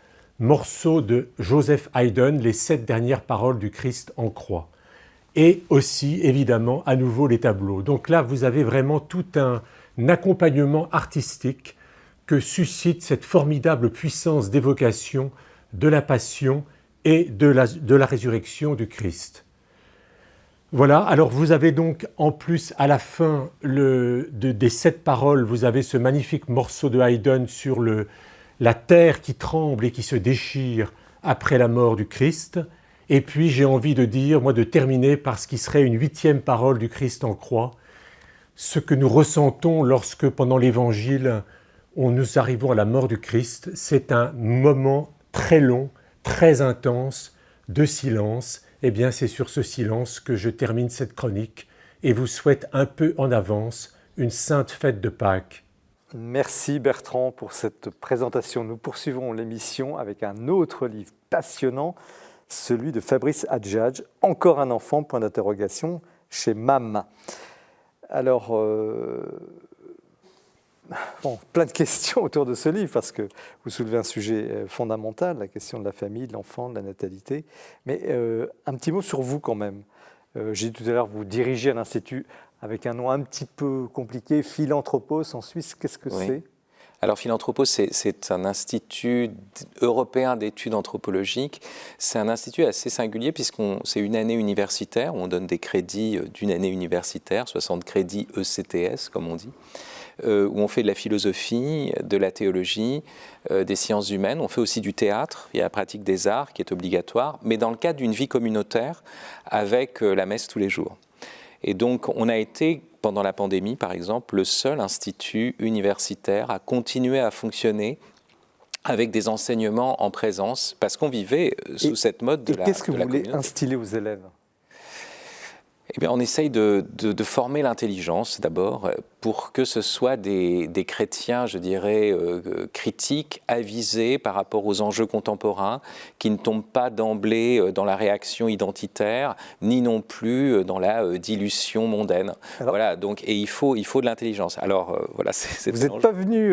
morceau de Joseph Haydn, les 7 dernières paroles du Christ en croix. Et aussi, évidemment, à nouveau les tableaux. Donc là, vous avez vraiment tout un accompagnement artistique que suscite cette formidable puissance d'évocation de la passion et de la résurrection du Christ. Voilà, alors vous avez donc en plus à la fin des 7 paroles, vous avez ce magnifique morceau de Haydn sur la terre qui tremble et qui se déchire après la mort du Christ. Et puis j'ai envie de dire, moi, de terminer par ce qui serait une 8e parole du Christ en croix, ce que nous ressentons lorsque, pendant l'Évangile, nous arrivons à la mort du Christ. C'est un moment très long, très intense de silence. Eh bien, c'est sur ce silence que je termine cette chronique et vous souhaite un peu en avance une sainte fête de Pâques. Merci Bertrand pour cette présentation. Nous poursuivons l'émission avec un autre livre passionnant, celui de Fabrice Adjadj, Encore un enfant, point d'interrogation, chez MAM. Alors, plein de questions autour de ce livre, parce que vous soulevez un sujet fondamental, la question de la famille, de l'enfant, de la natalité. Mais un petit mot sur vous quand même. J'ai dit tout à l'heure, vous dirigez un institut avec un nom un petit peu compliqué, Philanthropos en Suisse. Qu'est-ce que c'est ? Alors Philanthropos, c'est un institut européen d'études anthropologiques. C'est un institut assez singulier c'est une année universitaire, où on donne des crédits d'une année universitaire, 60 crédits ECTS comme on dit, où on fait de la philosophie, de la théologie, des sciences humaines. On fait aussi du théâtre, il y a la pratique des arts qui est obligatoire, mais dans le cadre d'une vie communautaire avec la messe tous les jours. Et donc, on a été, pendant la pandémie, par exemple, le seul institut universitaire à continuer à fonctionner avec des enseignements en présence, parce qu'on vivait sous cette mode de la communauté. Et qu'est-ce que vous voulez instiller aux élèves ? Eh bien, on essaye de former l'intelligence, d'abord, pour que ce soit des chrétiens, je dirais, critiques, avisés par rapport aux enjeux contemporains, qui ne tombent pas d'emblée dans la réaction identitaire, ni non plus dans la dilution mondaine. Alors, voilà, donc, et il faut de l'intelligence. Alors, voilà, c'est vous n'êtes pas venu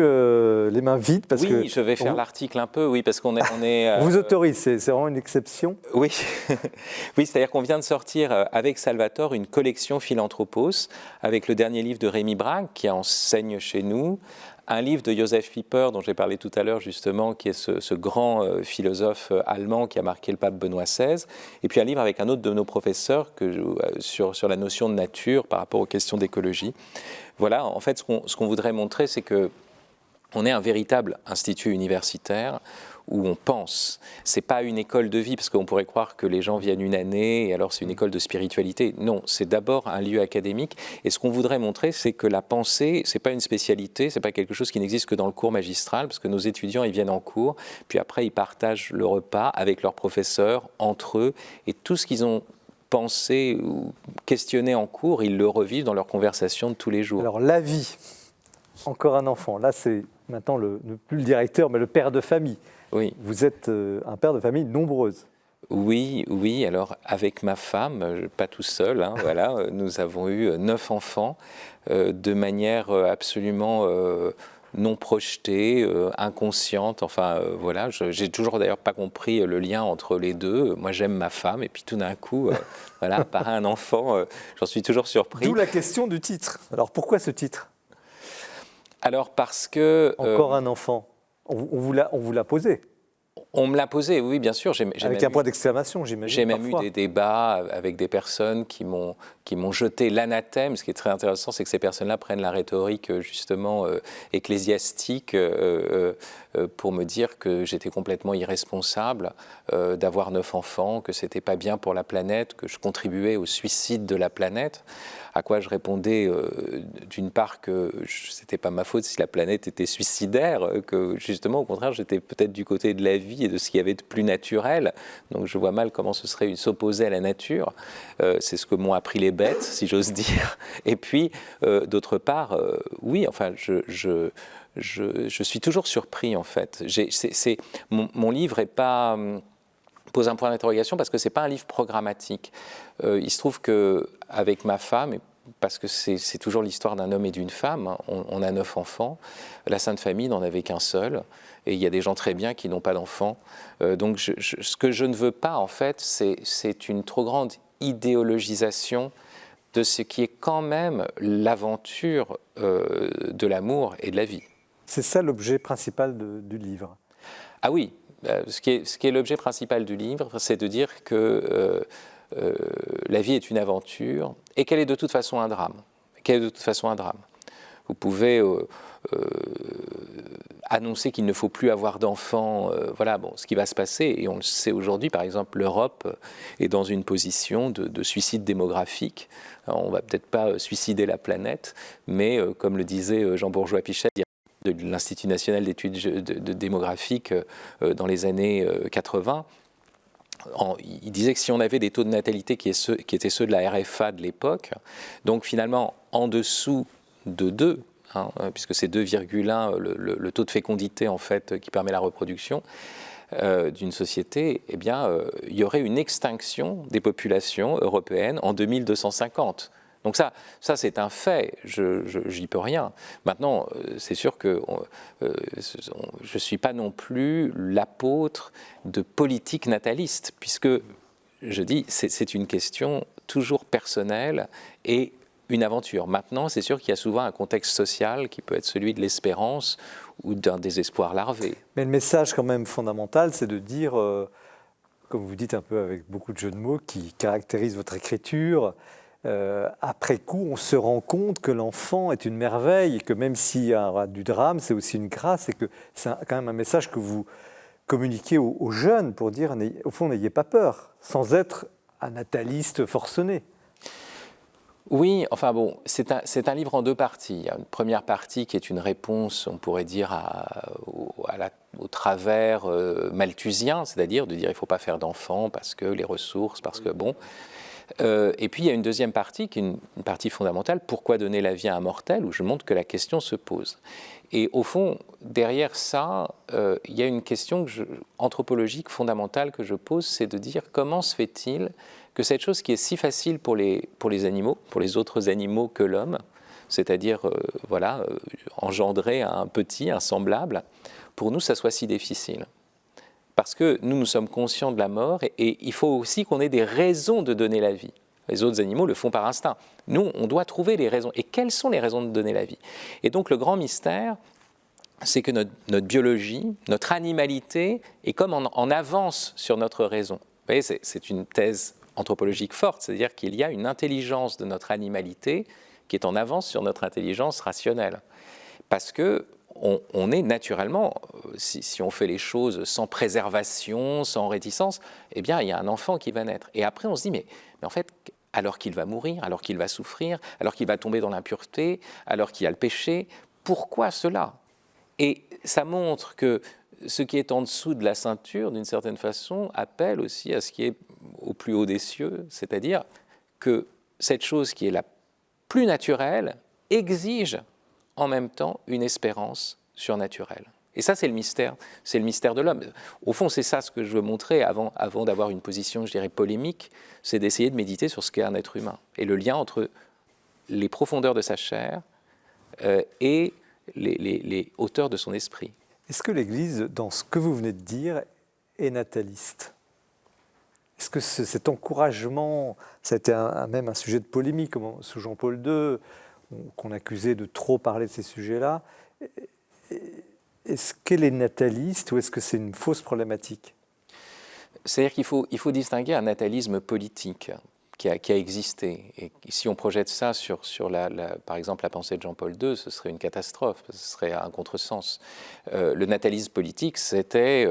les mains vides parce que... Oui, je vais faire l'article un peu, oui, parce qu'on est on vous autorise, c'est vraiment une exception. Oui, oui, c'est-à-dire qu'on vient de sortir avec Salvatore une collection Philanthropos, avec le dernier livre de Rémi Brague, qui enseigne chez nous, un livre de Josef Pieper, dont j'ai parlé tout à l'heure justement, qui est ce grand philosophe allemand qui a marqué le pape Benoît XVI, et puis un livre avec un autre de nos professeurs sur la notion de nature par rapport aux questions d'écologie. Voilà, en fait, ce qu'on voudrait montrer, c'est que on est un véritable institut universitaire où on pense. Ce n'est pas une école de vie, parce qu'on pourrait croire que les gens viennent une année et alors c'est une école de spiritualité. Non, c'est d'abord un lieu académique. Et ce qu'on voudrait montrer, c'est que la pensée, ce n'est pas une spécialité, ce n'est pas quelque chose qui n'existe que dans le cours magistral, parce que nos étudiants, ils viennent en cours, puis après, ils partagent le repas avec leurs professeurs, entre eux, et tout ce qu'ils ont pensé ou questionné en cours, ils le revivent dans leurs conversations de tous les jours. Alors, la vie, encore un enfant. Là, c'est maintenant plus le directeur, mais le père de famille. Oui. Vous êtes un père de famille nombreuse. Oui, oui. Alors, avec ma femme, pas tout seul, hein, voilà, nous avons eu 9 enfants de manière absolument non projetée, inconsciente. Enfin, voilà, j'ai toujours d'ailleurs pas compris le lien entre les deux. Moi, j'aime ma femme, et puis tout d'un coup, voilà, apparaît un enfant. J'en suis toujours surpris. D'où la question du titre. Alors, pourquoi ce titre ? Alors, parce que... Encore un enfant. On vous l'a posé. On me l'a posé, oui, bien sûr. Avec un point d'exclamation, j'imagine. J'ai même eu des débats avec des personnes qui m'ont jeté l'anathème. Ce qui est très intéressant, c'est que ces personnes-là prennent la rhétorique justement ecclésiastique pour me dire que j'étais complètement irresponsable d'avoir 9 enfants, que c'était pas bien pour la planète, que je contribuais au suicide de la planète. À quoi je répondais d'une part que c'était pas ma faute si la planète était suicidaire, que justement au contraire j'étais peut-être du côté de la vie et de ce qu'il y avait de plus naturel. Donc je vois mal comment ce serait s'opposer à la nature. C'est ce que m'ont appris les bêtes, si j'ose dire. Et puis d'autre part, oui, enfin je suis toujours surpris en fait. Mon livre est pas pose un point d'interrogation parce que c'est pas un livre programmatique. Il se trouve que avec ma femme, parce que c'est toujours l'histoire d'un homme et d'une femme, hein, on a 9 enfants. La Sainte Famille n'en avait qu'un seul, et il y a des gens très bien qui n'ont pas d'enfants. Donc ce que je ne veux pas en fait, c'est une trop grande idéologisation de ce qui est quand même l'aventure de l'amour et de la vie. C'est ça l'objet principal du livre. Ah oui. Ce qui est l'objet principal du livre, c'est de dire que la vie est une aventure et qu'elle est de toute façon un drame. Vous pouvez annoncer qu'il ne faut plus avoir d'enfants, voilà, bon, ce qui va se passer, et on le sait aujourd'hui, par exemple, l'Europe est dans une position de suicide démographique. Alors, on ne va peut-être pas suicider la planète, mais comme le disait Jean Bourgeois-Pichel, de l'Institut national d'études démographiques dans les années 80, il disait que si on avait des taux de natalité qui étaient ceux de la RFA de l'époque, donc finalement en dessous de 2, hein, puisque c'est 2,1 le taux de fécondité en fait qui permet la reproduction d'une société, eh bien il y aurait une extinction des populations européennes en 2250. Donc ça c'est un fait, j'y peux rien. Maintenant, c'est sûr que je ne suis pas non plus l'apôtre de politique nataliste, puisque, je dis, c'est une question toujours personnelle et une aventure. Maintenant, c'est sûr qu'il y a souvent un contexte social qui peut être celui de l'espérance ou d'un désespoir larvé. Mais le message quand même fondamental, c'est de dire, comme vous dites un peu avec beaucoup de jeux de mots qui caractérisent votre écriture, après coup, on se rend compte que l'enfant est une merveille, et que même s'il y a du drame, c'est aussi une grâce, et que c'est quand même un message que vous communiquez aux jeunes pour dire, au fond, n'ayez pas peur, sans être un nataliste forcené. Oui, enfin bon, c'est un livre en 2 parties. Il y a une première partie qui est une réponse, on pourrait dire, au travers malthusien, c'est-à-dire de dire il ne faut pas faire d'enfants parce que les ressources, parce que bon... et puis il y a une deuxième partie qui est une partie fondamentale, pourquoi donner la vie à un mortel, où je montre que la question se pose. Et au fond, derrière ça, il y a une question anthropologique fondamentale que je pose, c'est de dire comment se fait-il que cette chose qui est si facile pour les animaux, pour les autres animaux que l'homme, c'est-à-dire engendrer un petit, un semblable, pour nous ça soit si difficile. Parce que nous sommes conscients de la mort et il faut aussi qu'on ait des raisons de donner la vie. Les autres animaux le font par instinct. Nous, on doit trouver les raisons. Et quelles sont les raisons de donner la vie? Et donc le grand mystère, c'est que notre biologie, notre animalité est comme en avance sur notre raison. Vous voyez, c'est une thèse anthropologique forte, c'est-à-dire qu'il y a une intelligence de notre animalité qui est en avance sur notre intelligence rationnelle. Parce que on est naturellement, si on fait les choses sans préservation, sans réticence, eh bien, il y a un enfant qui va naître. Et après, on se dit, mais en fait, alors qu'il va mourir, alors qu'il va souffrir, alors qu'il va tomber dans l'impureté, alors qu'il y a le péché, pourquoi cela? Et ça montre que ce qui est en dessous de la ceinture, d'une certaine façon, appelle aussi à ce qui est au plus haut des cieux, c'est-à-dire que cette chose qui est la plus naturelle exige en même temps une espérance surnaturelle. Et ça, c'est le mystère de l'homme. Au fond, c'est ça ce que je veux montrer avant d'avoir une position, je dirais, polémique, c'est d'essayer de méditer sur ce qu'est un être humain et le lien entre les profondeurs de sa chair et les hauteurs de son esprit. Est-ce que l'Église, dans ce que vous venez de dire, est nataliste? Est-ce que cet encouragement, ça a été même un sujet de polémique sous Jean-Paul II, qu'on accusait de trop parler de ces sujets-là. Est-ce qu'elle est nataliste ou est-ce que c'est une fausse problématique? C'est-à-dire qu'il faut distinguer un natalisme politique qui a existé. Et si on projette ça sur par exemple, la pensée de Jean-Paul II, ce serait une catastrophe, ce serait un contresens. Le natalisme politique, c'était,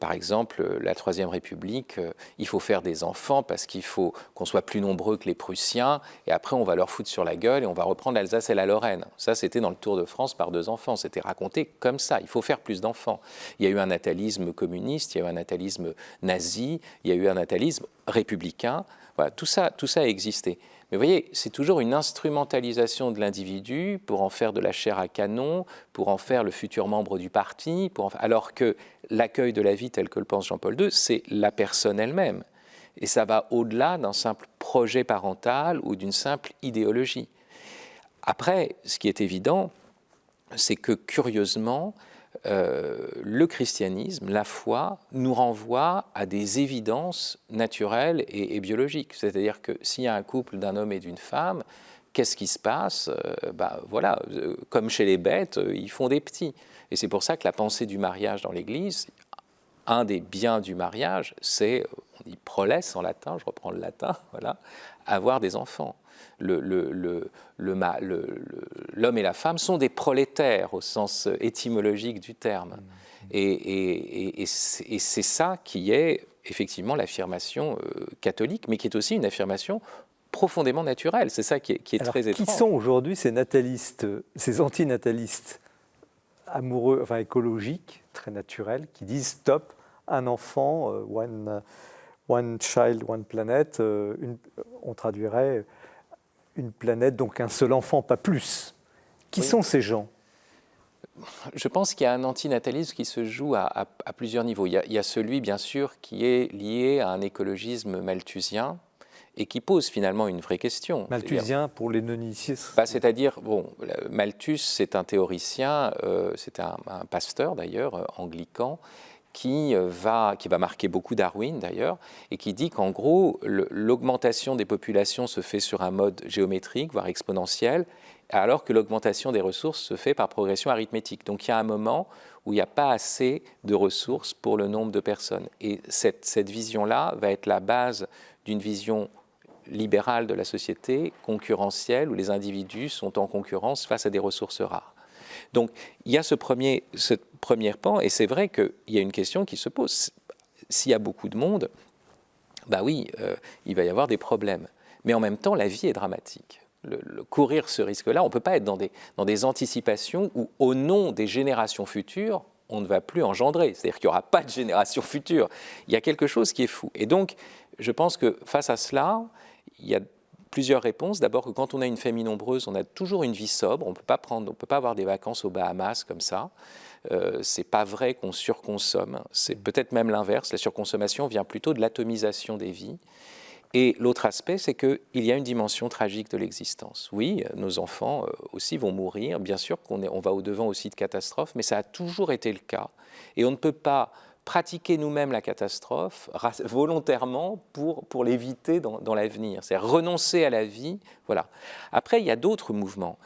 par exemple, la Troisième République, il faut faire des enfants parce qu'il faut qu'on soit plus nombreux que les Prussiens, et après on va leur foutre sur la gueule et on va reprendre l'Alsace et la Lorraine. Ça, c'était dans le Tour de France par 2 enfants, c'était raconté comme ça, il faut faire plus d'enfants. Il y a eu un natalisme communiste, il y a eu un natalisme nazi, il y a eu un natalisme républicain. Voilà, tout ça a existé. Mais vous voyez, c'est toujours une instrumentalisation de l'individu pour en faire de la chair à canon, pour en faire le futur membre du parti, alors que l'accueil de la vie tel que le pense Jean-Paul II, c'est la personne elle-même. Et ça va au-delà d'un simple projet parental ou d'une simple idéologie. Après, ce qui est évident, c'est que curieusement, le christianisme, la foi, nous renvoie à des évidences naturelles et biologiques. C'est-à-dire que s'il y a un couple d'un homme et d'une femme, qu'est-ce qui se passe? Voilà, comme chez les bêtes, ils font des petits. Et c'est pour ça que la pensée du mariage dans l'Église, un des biens du mariage, c'est, on dit prolesse en latin, je reprends le latin, voilà, avoir des enfants. L'homme et la femme sont des prolétaires au sens étymologique du terme. Et c'est ça qui est effectivement l'affirmation catholique, mais qui est aussi une affirmation profondément naturelle. C'est ça qui est Alors, très étrange. Qui sont aujourd'hui ces natalistes, ces antinatalistes amoureux, enfin écologiques, très naturels, qui disent stop, un enfant, one child, one planet, on traduirait une planète, donc un seul enfant, pas plus. Qui sont ces gens? Je pense qu'il y a un antinatalisme qui se joue à plusieurs niveaux. Il y a celui, bien sûr, qui est lié à un écologisme malthusien et qui pose finalement une vraie question. Malthusien, pour les non-initiés? C'est-à-dire, Malthus, c'est un théoricien, c'est un pasteur d'ailleurs, anglican, qui va marquer beaucoup Darwin d'ailleurs, et qui dit qu'en gros, l'augmentation des populations se fait sur un mode géométrique, voire exponentiel, alors que l'augmentation des ressources se fait par progression arithmétique. Donc il y a un moment où il n'y a pas assez de ressources pour le nombre de personnes. Et cette vision-là va être la base d'une vision libérale de la société, concurrentielle, où les individus sont en concurrence face à des ressources rares. Donc, il y a ce premier pan, et c'est vrai qu'il y a une question qui se pose. S'il y a beaucoup de monde, il va y avoir des problèmes. Mais en même temps, la vie est dramatique. Courir ce risque-là, on ne peut pas être dans des anticipations où, au nom des générations futures, on ne va plus engendrer. C'est-à-dire qu'il n'y aura pas de génération future. Il y a quelque chose qui est fou. Et donc, je pense que face à cela, il y a plusieurs réponses. D'abord, que quand on a une famille nombreuse, on a toujours une vie sobre. On ne peut pas avoir des vacances aux Bahamas comme ça. C'est pas vrai qu'on surconsomme. C'est peut-être même l'inverse. La surconsommation vient plutôt de l'atomisation des vies. Et l'autre aspect, c'est qu'il y a une dimension tragique de l'existence. Oui, nos enfants aussi vont mourir. Bien sûr qu'on va au-devant aussi de catastrophes, mais ça a toujours été le cas. Et on ne peut pas pratiquer nous-mêmes la catastrophe volontairement pour l'éviter dans l'avenir. C'est renoncer à la vie. Voilà. Après, il y a d'autres mouvements.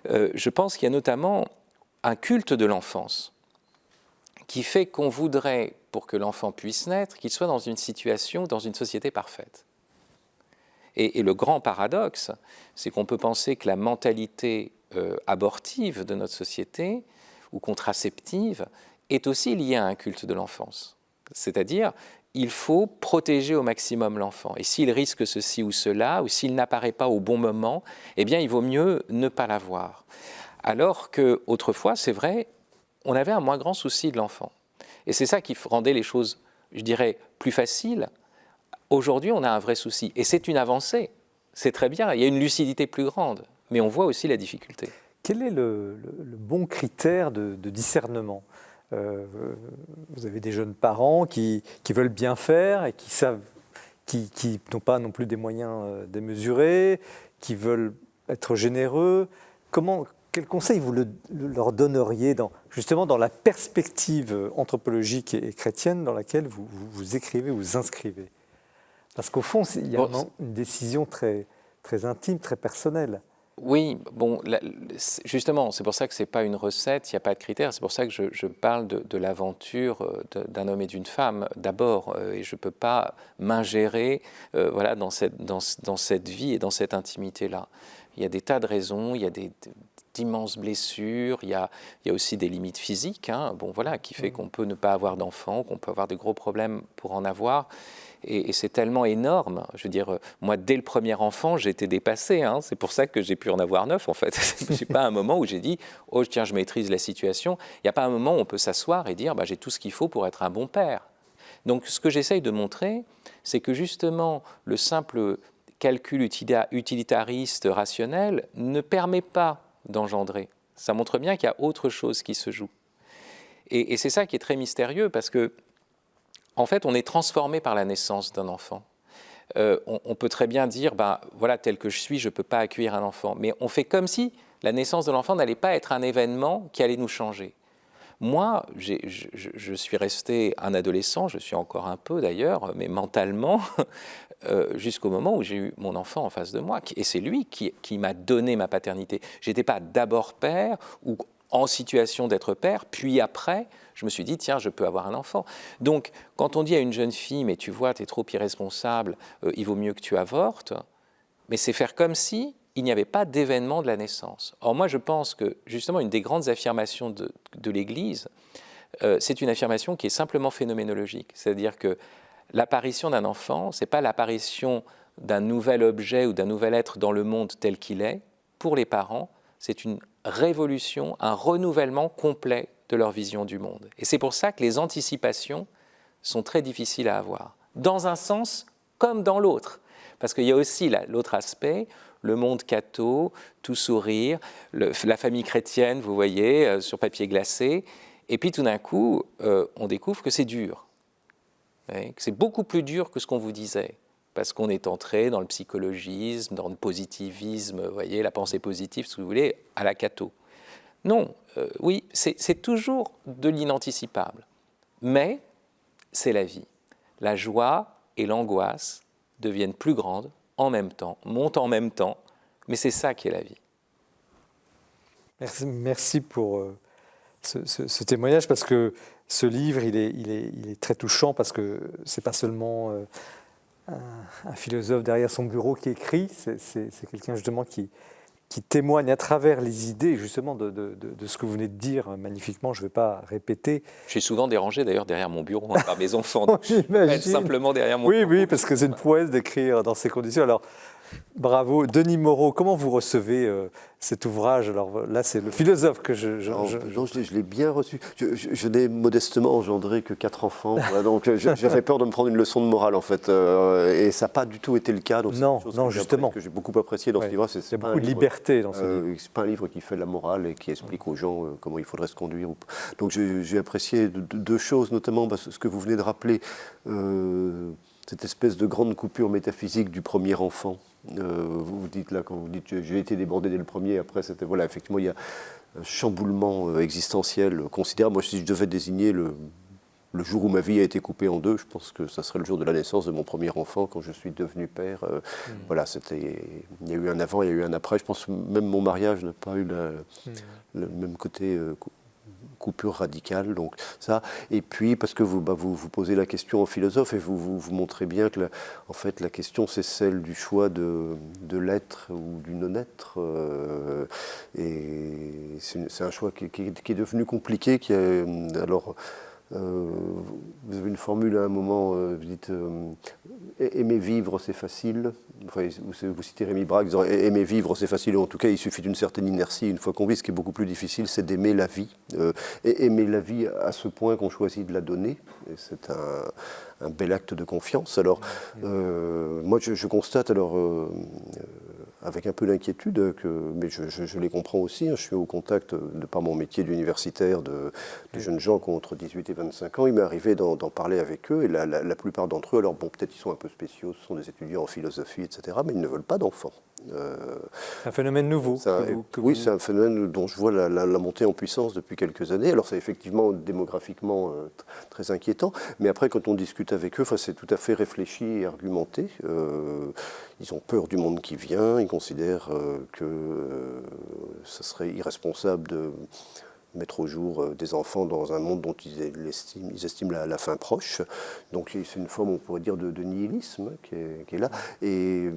Je pense qu'il y a notamment un culte de l'enfance qui fait qu'on voudrait, pour que l'enfant puisse naître, qu'il soit dans une situation, dans une société parfaite. Et le grand paradoxe, c'est qu'on peut penser que la mentalité abortive de notre société, ou contraceptive est aussi liée à un culte de l'enfance. C'est-à-dire, il faut protéger au maximum l'enfant. Et s'il risque ceci ou cela, ou s'il n'apparaît pas au bon moment, eh bien, il vaut mieux ne pas l'avoir. Alors qu'autrefois, c'est vrai, on avait un moins grand souci de l'enfant. Et c'est ça qui rendait les choses, je dirais, plus faciles. Aujourd'hui, on a un vrai souci. Et c'est une avancée. C'est très bien. Il y a une lucidité plus grande. Mais on voit aussi la difficulté. Quel est le bon critère de discernement ? Vous avez des jeunes parents qui veulent bien faire et qui savent, qui n'ont pas non plus des moyens démesurés, qui veulent être généreux. Quel conseil vous leur donneriez justement dans la perspective anthropologique et chrétienne dans laquelle vous écrivez, vous inscrivez ? Parce qu'au fond, il y a une décision très, très intime, très personnelle. Oui, bon, justement, c'est pour ça que ce n'est pas une recette, il n'y a pas de critères, c'est pour ça que je parle de l'aventure d'un homme et d'une femme d'abord, et je ne peux pas m'ingérer voilà, dans cette vie et dans cette intimité-là. Il y a des tas de raisons, il y a d'immenses blessures, il y a aussi des limites physiques, hein, bon, voilà, qui fait qu'on peut ne pas avoir d'enfants, qu'on peut avoir de gros problèmes pour en avoir. Et c'est tellement énorme. Je veux dire, moi, dès le premier enfant, j'ai été dépassé. Hein. C'est pour ça que j'ai pu en avoir 9, en fait. Je n'ai pas un moment où j'ai dit « Oh, tiens, je maîtrise la situation ». Il n'y a pas un moment où on peut s'asseoir et dire bah, « J'ai tout ce qu'il faut pour être un bon père ». Donc, ce que j'essaye de montrer, c'est que justement, le simple calcul utilitariste, rationnel, ne permet pas d'engendrer. Ça montre bien qu'il y a autre chose qui se joue. Et c'est ça qui est très mystérieux, parce que en fait, on est transformé par la naissance d'un enfant. On peut très bien dire, ben, voilà, tel que je suis, je ne peux pas accueillir un enfant. Mais on fait comme si la naissance de l'enfant n'allait pas être un événement qui allait nous changer. Moi, je suis resté un adolescent, je suis encore un peu d'ailleurs, mais mentalement, jusqu'au moment où j'ai eu mon enfant en face de moi. Et c'est lui qui m'a donné ma paternité. Je n'étais pas d'abord père ou en situation d'être père, puis après, je me suis dit, tiens, je peux avoir un enfant. Donc, quand on dit à une jeune fille, mais tu vois, tu es trop irresponsable, il vaut mieux que tu avortes, mais c'est faire comme si il n'y avait pas d'événement de la naissance. Or, moi, je pense que, justement, une des grandes affirmations de l'Église, c'est une affirmation qui est simplement phénoménologique. C'est-à-dire que l'apparition d'un enfant, ce n'est pas l'apparition d'un nouvel objet ou d'un nouvel être dans le monde tel qu'il est. Pour les parents, c'est une révolution, un renouvellement complet de leur vision du monde. Et c'est pour ça que les anticipations sont très difficiles à avoir, dans un sens comme dans l'autre. Parce qu'il y a aussi l'autre aspect, le monde catho, tout sourire, la famille chrétienne, vous voyez, sur papier glacé. Et puis tout d'un coup, on découvre que c'est dur. Que c'est beaucoup plus dur que ce qu'on vous disait. Parce qu'on est entré dans le psychologisme, dans le positivisme, vous voyez, la pensée positive, si vous voulez, à la catho. Non, oui, c'est toujours de l'inanticipable. Mais c'est la vie. La joie et l'angoisse deviennent plus grandes en même temps, montent en même temps, mais c'est ça qui est la vie. Merci pour ce témoignage, parce que ce livre, il est très touchant, parce que ce n'est pas seulement un philosophe derrière son bureau qui écrit, c'est quelqu'un justement qui témoigne à travers les idées justement de ce que vous venez de dire magnifiquement. Je ne vais pas répéter. Je suis souvent dérangé d'ailleurs derrière mon bureau par mes enfants. Donc je peux être simplement derrière mon bureau. Oui, parce que c'est une prouesse d'écrire dans ces conditions. Alors, bravo. Denis Moreau, comment vous recevez cet ouvrage? Alors là, c'est le philosophe que je l'ai bien reçu. Je n'ai modestement engendré que 4 enfants. Voilà, donc j'avais peur de me prendre une leçon de morale, en fait. Et ça n'a pas du tout été le cas. Donc non, justement. Que j'ai beaucoup apprécié dans ce livre. Il y a beaucoup de liberté dans ce livre. Ce n'est pas un livre qui fait de la morale et qui explique aux gens comment il faudrait se conduire. Donc j'ai apprécié deux choses, notamment ce que vous venez de rappeler, cette espèce de grande coupure métaphysique du premier enfant. Vous dites là, quand vous dites j'ai été débordé dès le premier, après c'était voilà, effectivement il y a un chamboulement existentiel considérable. Moi, si je devais désigner le jour où ma vie a été coupée en deux, je pense que ça serait le jour de la naissance de mon premier enfant, quand je suis devenu père. Voilà, il y a eu un avant, il y a eu un après. Je pense que même mon mariage n'a pas eu le même côté coupure radicale, donc ça. Et puis, parce que vous posez la question aux philosophes et vous montrez bien que en fait, la question, c'est celle du choix de l'être ou du non-être. Et c'est un choix qui est devenu compliqué. Vous avez une formule à un moment, vous dites aimer vivre c'est facile. Enfin, vous citez Rémi Braque disant aimer vivre c'est facile. En tout cas, il suffit d'une certaine inertie une fois qu'on vit. Ce qui est beaucoup plus difficile, c'est d'aimer la vie. Et aimer la vie à ce point qu'on choisit de la donner. Et c'est un bel acte de confiance. Alors, moi, je constate avec un peu d'inquiétude, mais je les comprends aussi. Je suis au contact, de par mon métier d'universitaire, de jeunes gens qui ont entre 18 et 25 ans. Il m'est arrivé d'en parler avec eux, et la plupart d'entre eux, alors bon, peut-être ils sont un peu spéciaux, ce sont des étudiants en philosophie, etc., mais ils ne veulent pas d'enfants. C'est un phénomène nouveau. Oui, c'est un phénomène dont je vois la montée en puissance depuis quelques années. Alors c'est effectivement démographiquement très inquiétant, mais après quand on discute avec eux, c'est tout à fait réfléchi et argumenté. Ils ont peur du monde qui vient, ils considèrent que ça serait irresponsable de mettre au jour des enfants dans un monde dont ils estiment la fin proche. Donc c'est une forme, on pourrait dire, de nihilisme qui est là. Et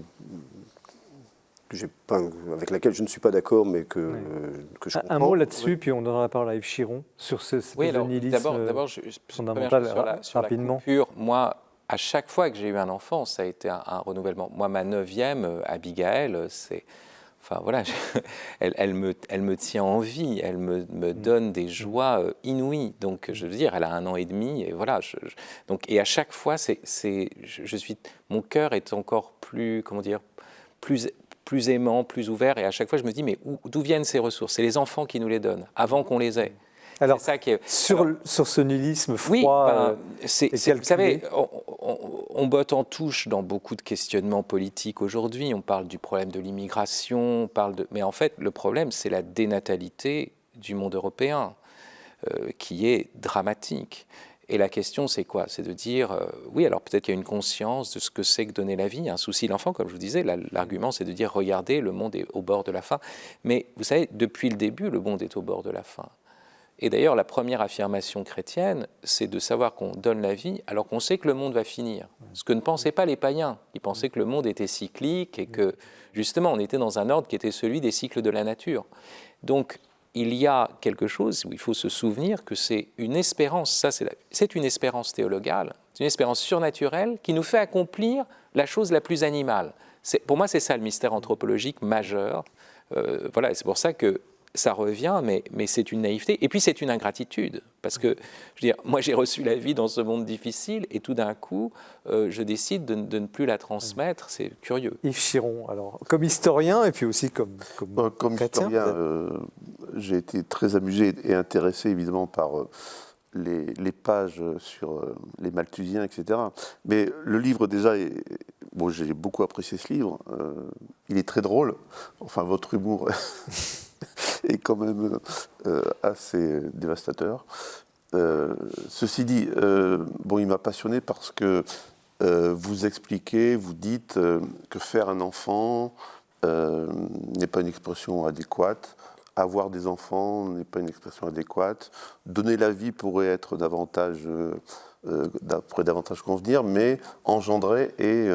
avec laquelle je ne suis pas d'accord, mais que je comprends. Un mot là-dessus, puis on donnera la parole à Yves Chiron, sur ce nihilisme fondamental, rapidement. La coupure, moi, à chaque fois que j'ai eu un enfant, ça a été un renouvellement. Moi, ma 9e, Abigail, elle me tient en vie, elle me donne des joies inouïes. Donc, je veux dire, elle a 1 an et demi, et voilà. Et à chaque fois, mon cœur est encore plus, plus aimant, plus ouvert, et à chaque fois je me dis, mais d'où viennent ces ressources? C'est les enfants qui nous les donnent, avant qu'on les ait. Alors, sur ce nihilisme froid, vous savez, on botte en touche dans beaucoup de questionnements politiques aujourd'hui. On parle du problème de l'immigration, mais en fait, le problème, c'est la dénatalité du monde européen, qui est dramatique. Et la question, c'est quoi? C'est de dire, oui, alors peut-être qu'il y a une conscience de ce que c'est que donner la vie, un souci de l'enfant, comme je vous disais. L'argument, c'est de dire, regardez, le monde est au bord de la fin. Mais vous savez, depuis le début, le monde est au bord de la fin. Et d'ailleurs, la première affirmation chrétienne, c'est de savoir qu'on donne la vie alors qu'on sait que le monde va finir. Ce que ne pensaient pas les païens. Ils pensaient que le monde était cyclique et que, justement, on était dans un ordre qui était celui des cycles de la nature. Donc, il y a quelque chose où il faut se souvenir que c'est une espérance, c'est une espérance théologale, c'est une espérance surnaturelle qui nous fait accomplir la chose la plus animale. Pour moi, c'est ça le mystère anthropologique majeur. Voilà, et c'est pour ça que ça revient, mais c'est une naïveté. Et puis c'est une ingratitude, parce que, je veux dire, moi j'ai reçu la vie dans ce monde difficile, et tout d'un coup, je décide de ne plus la transmettre. C'est curieux. Yves Chiron, alors, comme historien, et puis aussi comme chrétien, historien, j'ai été très amusé et intéressé évidemment par les pages sur les Malthusiens, etc. Mais le livre déjà, j'ai beaucoup apprécié ce livre. Il est très drôle. Enfin, votre humour est quand même assez dévastateur. Ceci dit, il m'a passionné parce que vous expliquez, vous dites que faire un enfant n'est pas une expression adéquate. Avoir des enfants n'est pas une expression adéquate. Donner la vie pourrait davantage convenir, mais engendrer est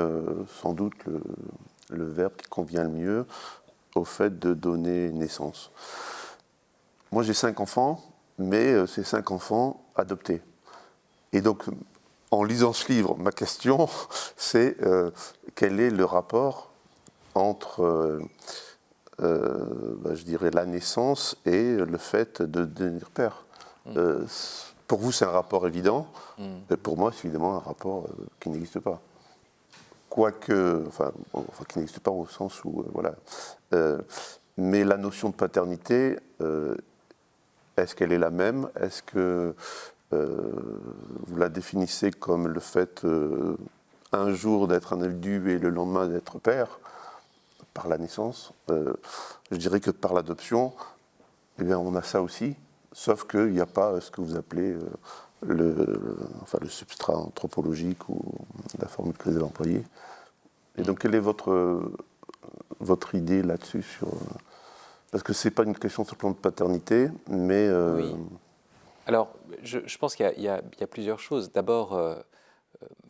sans doute le verbe qui convient le mieux au fait de donner naissance. Moi, j'ai 5 enfants, mais ces 5 enfants adoptés. Et donc, en lisant ce livre, ma question, c'est quel est le rapport entre je dirais la naissance et le fait de devenir père. Pour vous, c'est un rapport évident. Pour moi, c'est évidemment un rapport qui n'existe pas. Quoique, qui n'existe pas au sens où, mais la notion de paternité, est-ce qu'elle est la même? Est-ce que vous la définissez comme le fait un jour d'être un individu et le lendemain d'être père? Par la naissance, je dirais que par l'adoption, on a ça aussi, sauf qu'il n'y a pas ce que vous appelez le substrat anthropologique ou la formule que vous avez employée. Et donc, quelle est votre idée là-dessus parce que ce n'est pas une question simplement de paternité, mais... Oui. Alors, je pense qu'il y a plusieurs choses. D'abord,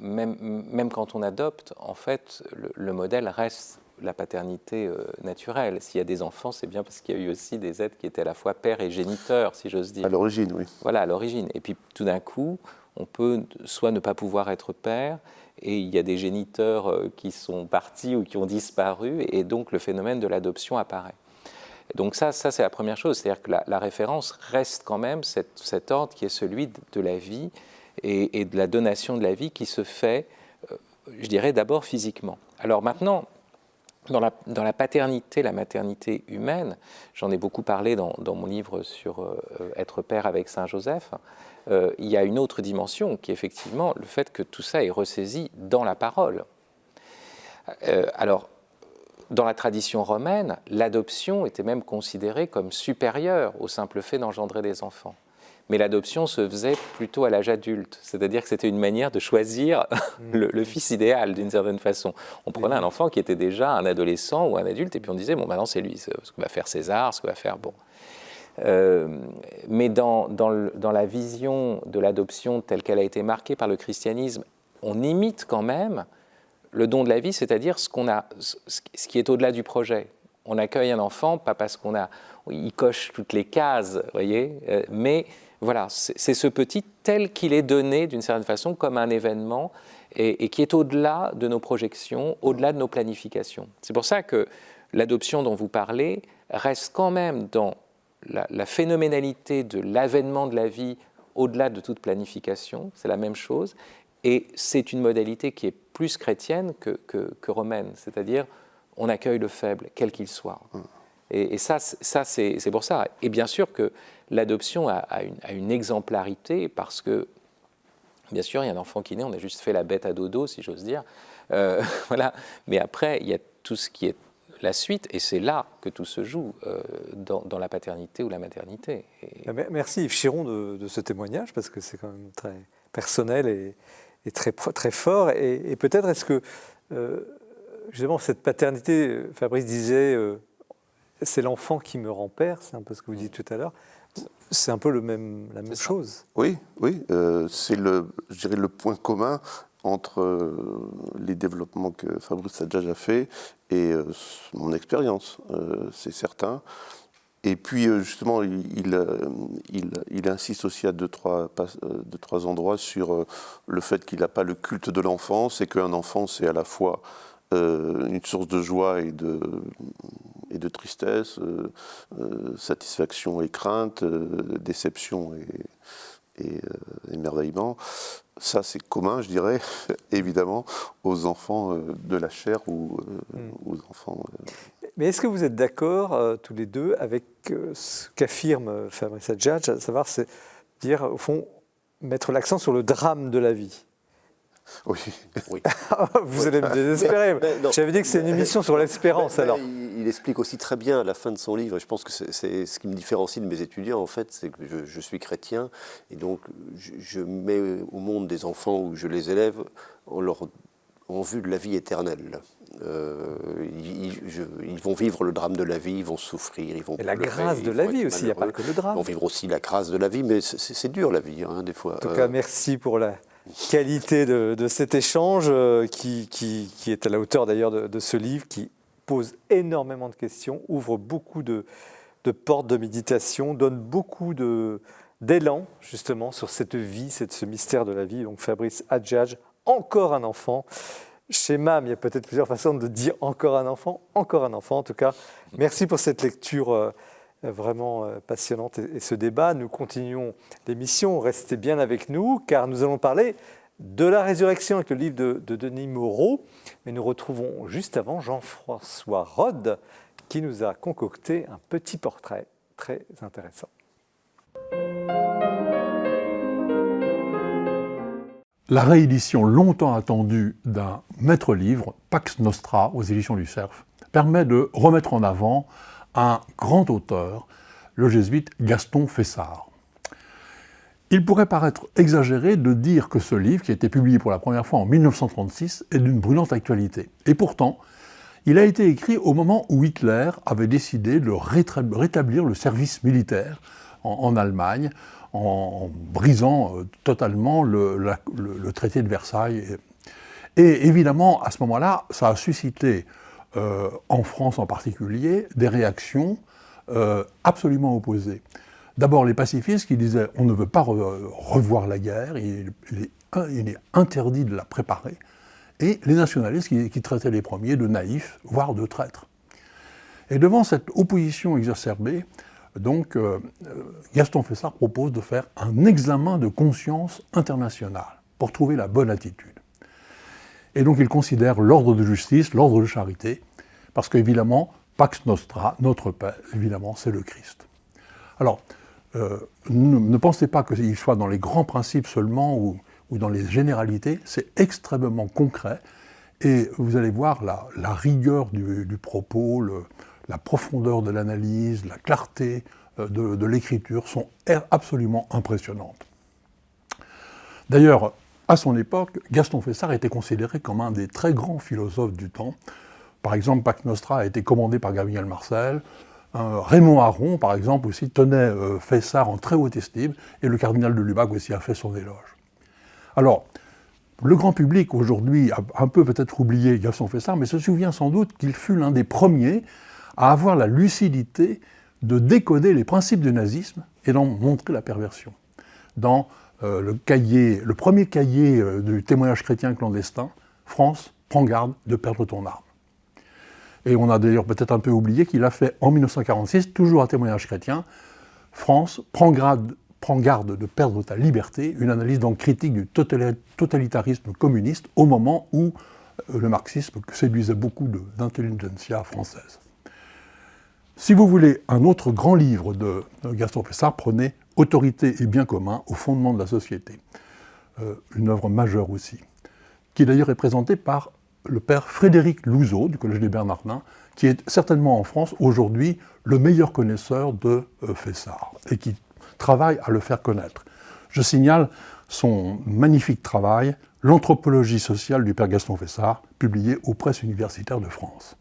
même quand on adopte, en fait, le modèle reste la paternité naturelle. S'il y a des enfants, c'est bien parce qu'il y a eu aussi des êtres qui étaient à la fois pères et géniteurs, si j'ose dire. À l'origine, oui. Voilà, à l'origine. Et puis tout d'un coup, on peut soit ne pas pouvoir être père, et il y a des géniteurs qui sont partis ou qui ont disparu, et donc le phénomène de l'adoption apparaît. Donc ça c'est la première chose, c'est-à-dire que la référence reste quand même cet ordre qui est celui de la vie et de la donation de la vie qui se fait, je dirais, d'abord physiquement. Alors maintenant, dans la paternité, la maternité humaine, j'en ai beaucoup parlé dans mon livre sur être père avec Saint Joseph, il y a une autre dimension qui est effectivement le fait que tout ça est ressaisi dans la parole. Alors, dans la tradition romaine, l'adoption était même considérée comme supérieure au simple fait d'engendrer des enfants. Mais l'adoption se faisait plutôt à l'âge adulte, c'est-à-dire que c'était une manière de choisir le fils idéal d'une certaine façon. On prenait un enfant qui était déjà un adolescent ou un adulte et puis on disait, bon, maintenant c'est lui, ce que va faire César, ce que va faire... Bon. Mais dans la vision de l'adoption telle qu'elle a été marquée par le christianisme, on imite quand même le don de la vie, c'est-à-dire ce qui est au-delà du projet. On accueille un enfant, pas parce il coche toutes les cases, voyez, mais voilà, c'est ce petit tel qu'il est donné d'une certaine façon comme un événement et qui est au-delà de nos projections, au-delà de nos planifications. C'est pour ça que l'adoption dont vous parlez reste quand même dans la phénoménalité de l'avènement de la vie au-delà de toute planification, c'est la même chose, et c'est une modalité qui est plus chrétienne que romaine, c'est-à-dire on accueille le faible, quel qu'il soit. Et ça c'est pour ça. Et bien sûr que l'adoption a une exemplarité parce que, bien sûr, il y a un enfant qui naît, on a juste fait la bête à dodo, si j'ose dire. Voilà. Mais après, il y a tout ce qui est la suite, et c'est là que tout se joue, dans la paternité ou la maternité. Merci Yves Chiron de ce témoignage, parce que c'est quand même très personnel et très, très fort. Et peut-être est-ce que, justement, cette paternité, Fabrice disait, c'est l'enfant qui me rend père, c'est un peu ce que vous dites tout à l'heure. C'est un peu la même chose. Oui, c'est je dirais le point commun entre les développements que Fabrice Adjadj a fait et mon expérience, c'est certain. Et puis justement, il insiste aussi à deux, trois endroits sur le fait qu'il n'a pas le culte de l'enfance et qu'un enfant, c'est à la fois une source de joie et de tristesse, satisfaction et crainte, déception et émerveillement. Ça, c'est commun, je dirais, évidemment, aux enfants de la chair ou aux enfants... Mais est-ce que vous êtes d'accord, tous les deux, avec ce qu'affirme Fabrice Adjadj, à savoir, c'est dire, au fond, mettre l'accent sur le drame de la vie? Oui. Vous allez me désespérer. J'avais dit que c'est une émission sur l'espérance, alors. Il explique aussi très bien à la fin de son livre, et je pense que c'est ce qui me différencie de mes étudiants, en fait, c'est que je suis chrétien, et donc je mets au monde des enfants où je les élève en vue de la vie éternelle. Ils vont vivre le drame de la vie, ils vont souffrir, ils vont pleurer, la grâce de la vie aussi, il n'y a pas que le drame. Ils vont vivre aussi la grâce de la vie, mais c'est dur la vie, hein, des fois. En tout cas, merci pour la qualité de cet échange qui est à la hauteur d'ailleurs de ce livre, qui pose énormément de questions, ouvre beaucoup de portes de méditation, donne beaucoup d'élan justement sur cette vie, ce mystère de la vie. Donc Fabrice Adjadj, encore un enfant. Chez MAM, il y a peut-être plusieurs façons de dire encore un enfant. En tout cas, merci pour cette lecture vraiment passionnante et ce débat. Nous continuons l'émission, restez bien avec nous car nous allons parler de la résurrection avec le livre de Denis Moreau. Mais nous retrouvons juste avant Jean-François Rode qui nous a concocté un petit portrait très intéressant. La réédition longtemps attendue d'un maître-livre, Pax Nostra, aux éditions du Cerf, permet de remettre en avant un grand auteur, le jésuite Gaston Fessard. Il pourrait paraître exagéré de dire que ce livre, qui a été publié pour la première fois en 1936, est d'une brûlante actualité. Et pourtant, il a été écrit au moment où Hitler avait décidé de rétablir le service militaire en Allemagne, en brisant totalement le traité de Versailles. Et évidemment, à ce moment-là, ça a suscité en France en particulier, des réactions absolument opposées. D'abord les pacifistes qui disaient on ne veut pas revoir la guerre, il est interdit de la préparer, et les nationalistes qui traitaient les premiers de naïfs, voire de traîtres. Et devant cette opposition exacerbée, donc, Gaston Fessard propose de faire un examen de conscience internationale pour trouver la bonne attitude. Et donc il considère l'ordre de justice, l'ordre de charité, parce qu'évidemment, Pax Nostra, notre paix, évidemment, c'est le Christ. Alors, ne pensez pas qu'il soit dans les grands principes seulement ou dans les généralités, c'est extrêmement concret, et vous allez voir la rigueur du propos, la profondeur de l'analyse, la clarté de l'écriture sont absolument impressionnantes. D'ailleurs, à son époque, Gaston Fessard était considéré comme un des très grands philosophes du temps. Par exemple, Pax Nostra a été commandé par Gabriel Marcel. Raymond Aron, par exemple, aussi tenait Fessard en très haute estime, et le cardinal de Lubac aussi a fait son éloge. Alors, le grand public aujourd'hui a un peu peut-être oublié Gaston Fessard, mais se souvient sans doute qu'il fut l'un des premiers à avoir la lucidité de décoder les principes du nazisme et d'en montrer la perversion. Dans le premier cahier du témoignage chrétien clandestin, France, prends garde de perdre ton âme. Et on a d'ailleurs peut-être un peu oublié qu'il a fait en 1946, toujours un témoignage chrétien, France, prends garde de perdre ta liberté, une analyse donc critique du totalitarisme communiste au moment où le marxisme séduisait beaucoup d'intelligentsia française. Si vous voulez un autre grand livre de Gaston Fessard, prenez Autorité et bien commun au fondement de la société, une œuvre majeure aussi, qui d'ailleurs est présentée par le père Frédéric Louzeau du Collège des Bernardins, qui est certainement en France aujourd'hui le meilleur connaisseur de Fessard et qui travaille à le faire connaître. Je signale son magnifique travail, L'anthropologie sociale du père Gaston Fessard, publié aux Presses universitaires de France.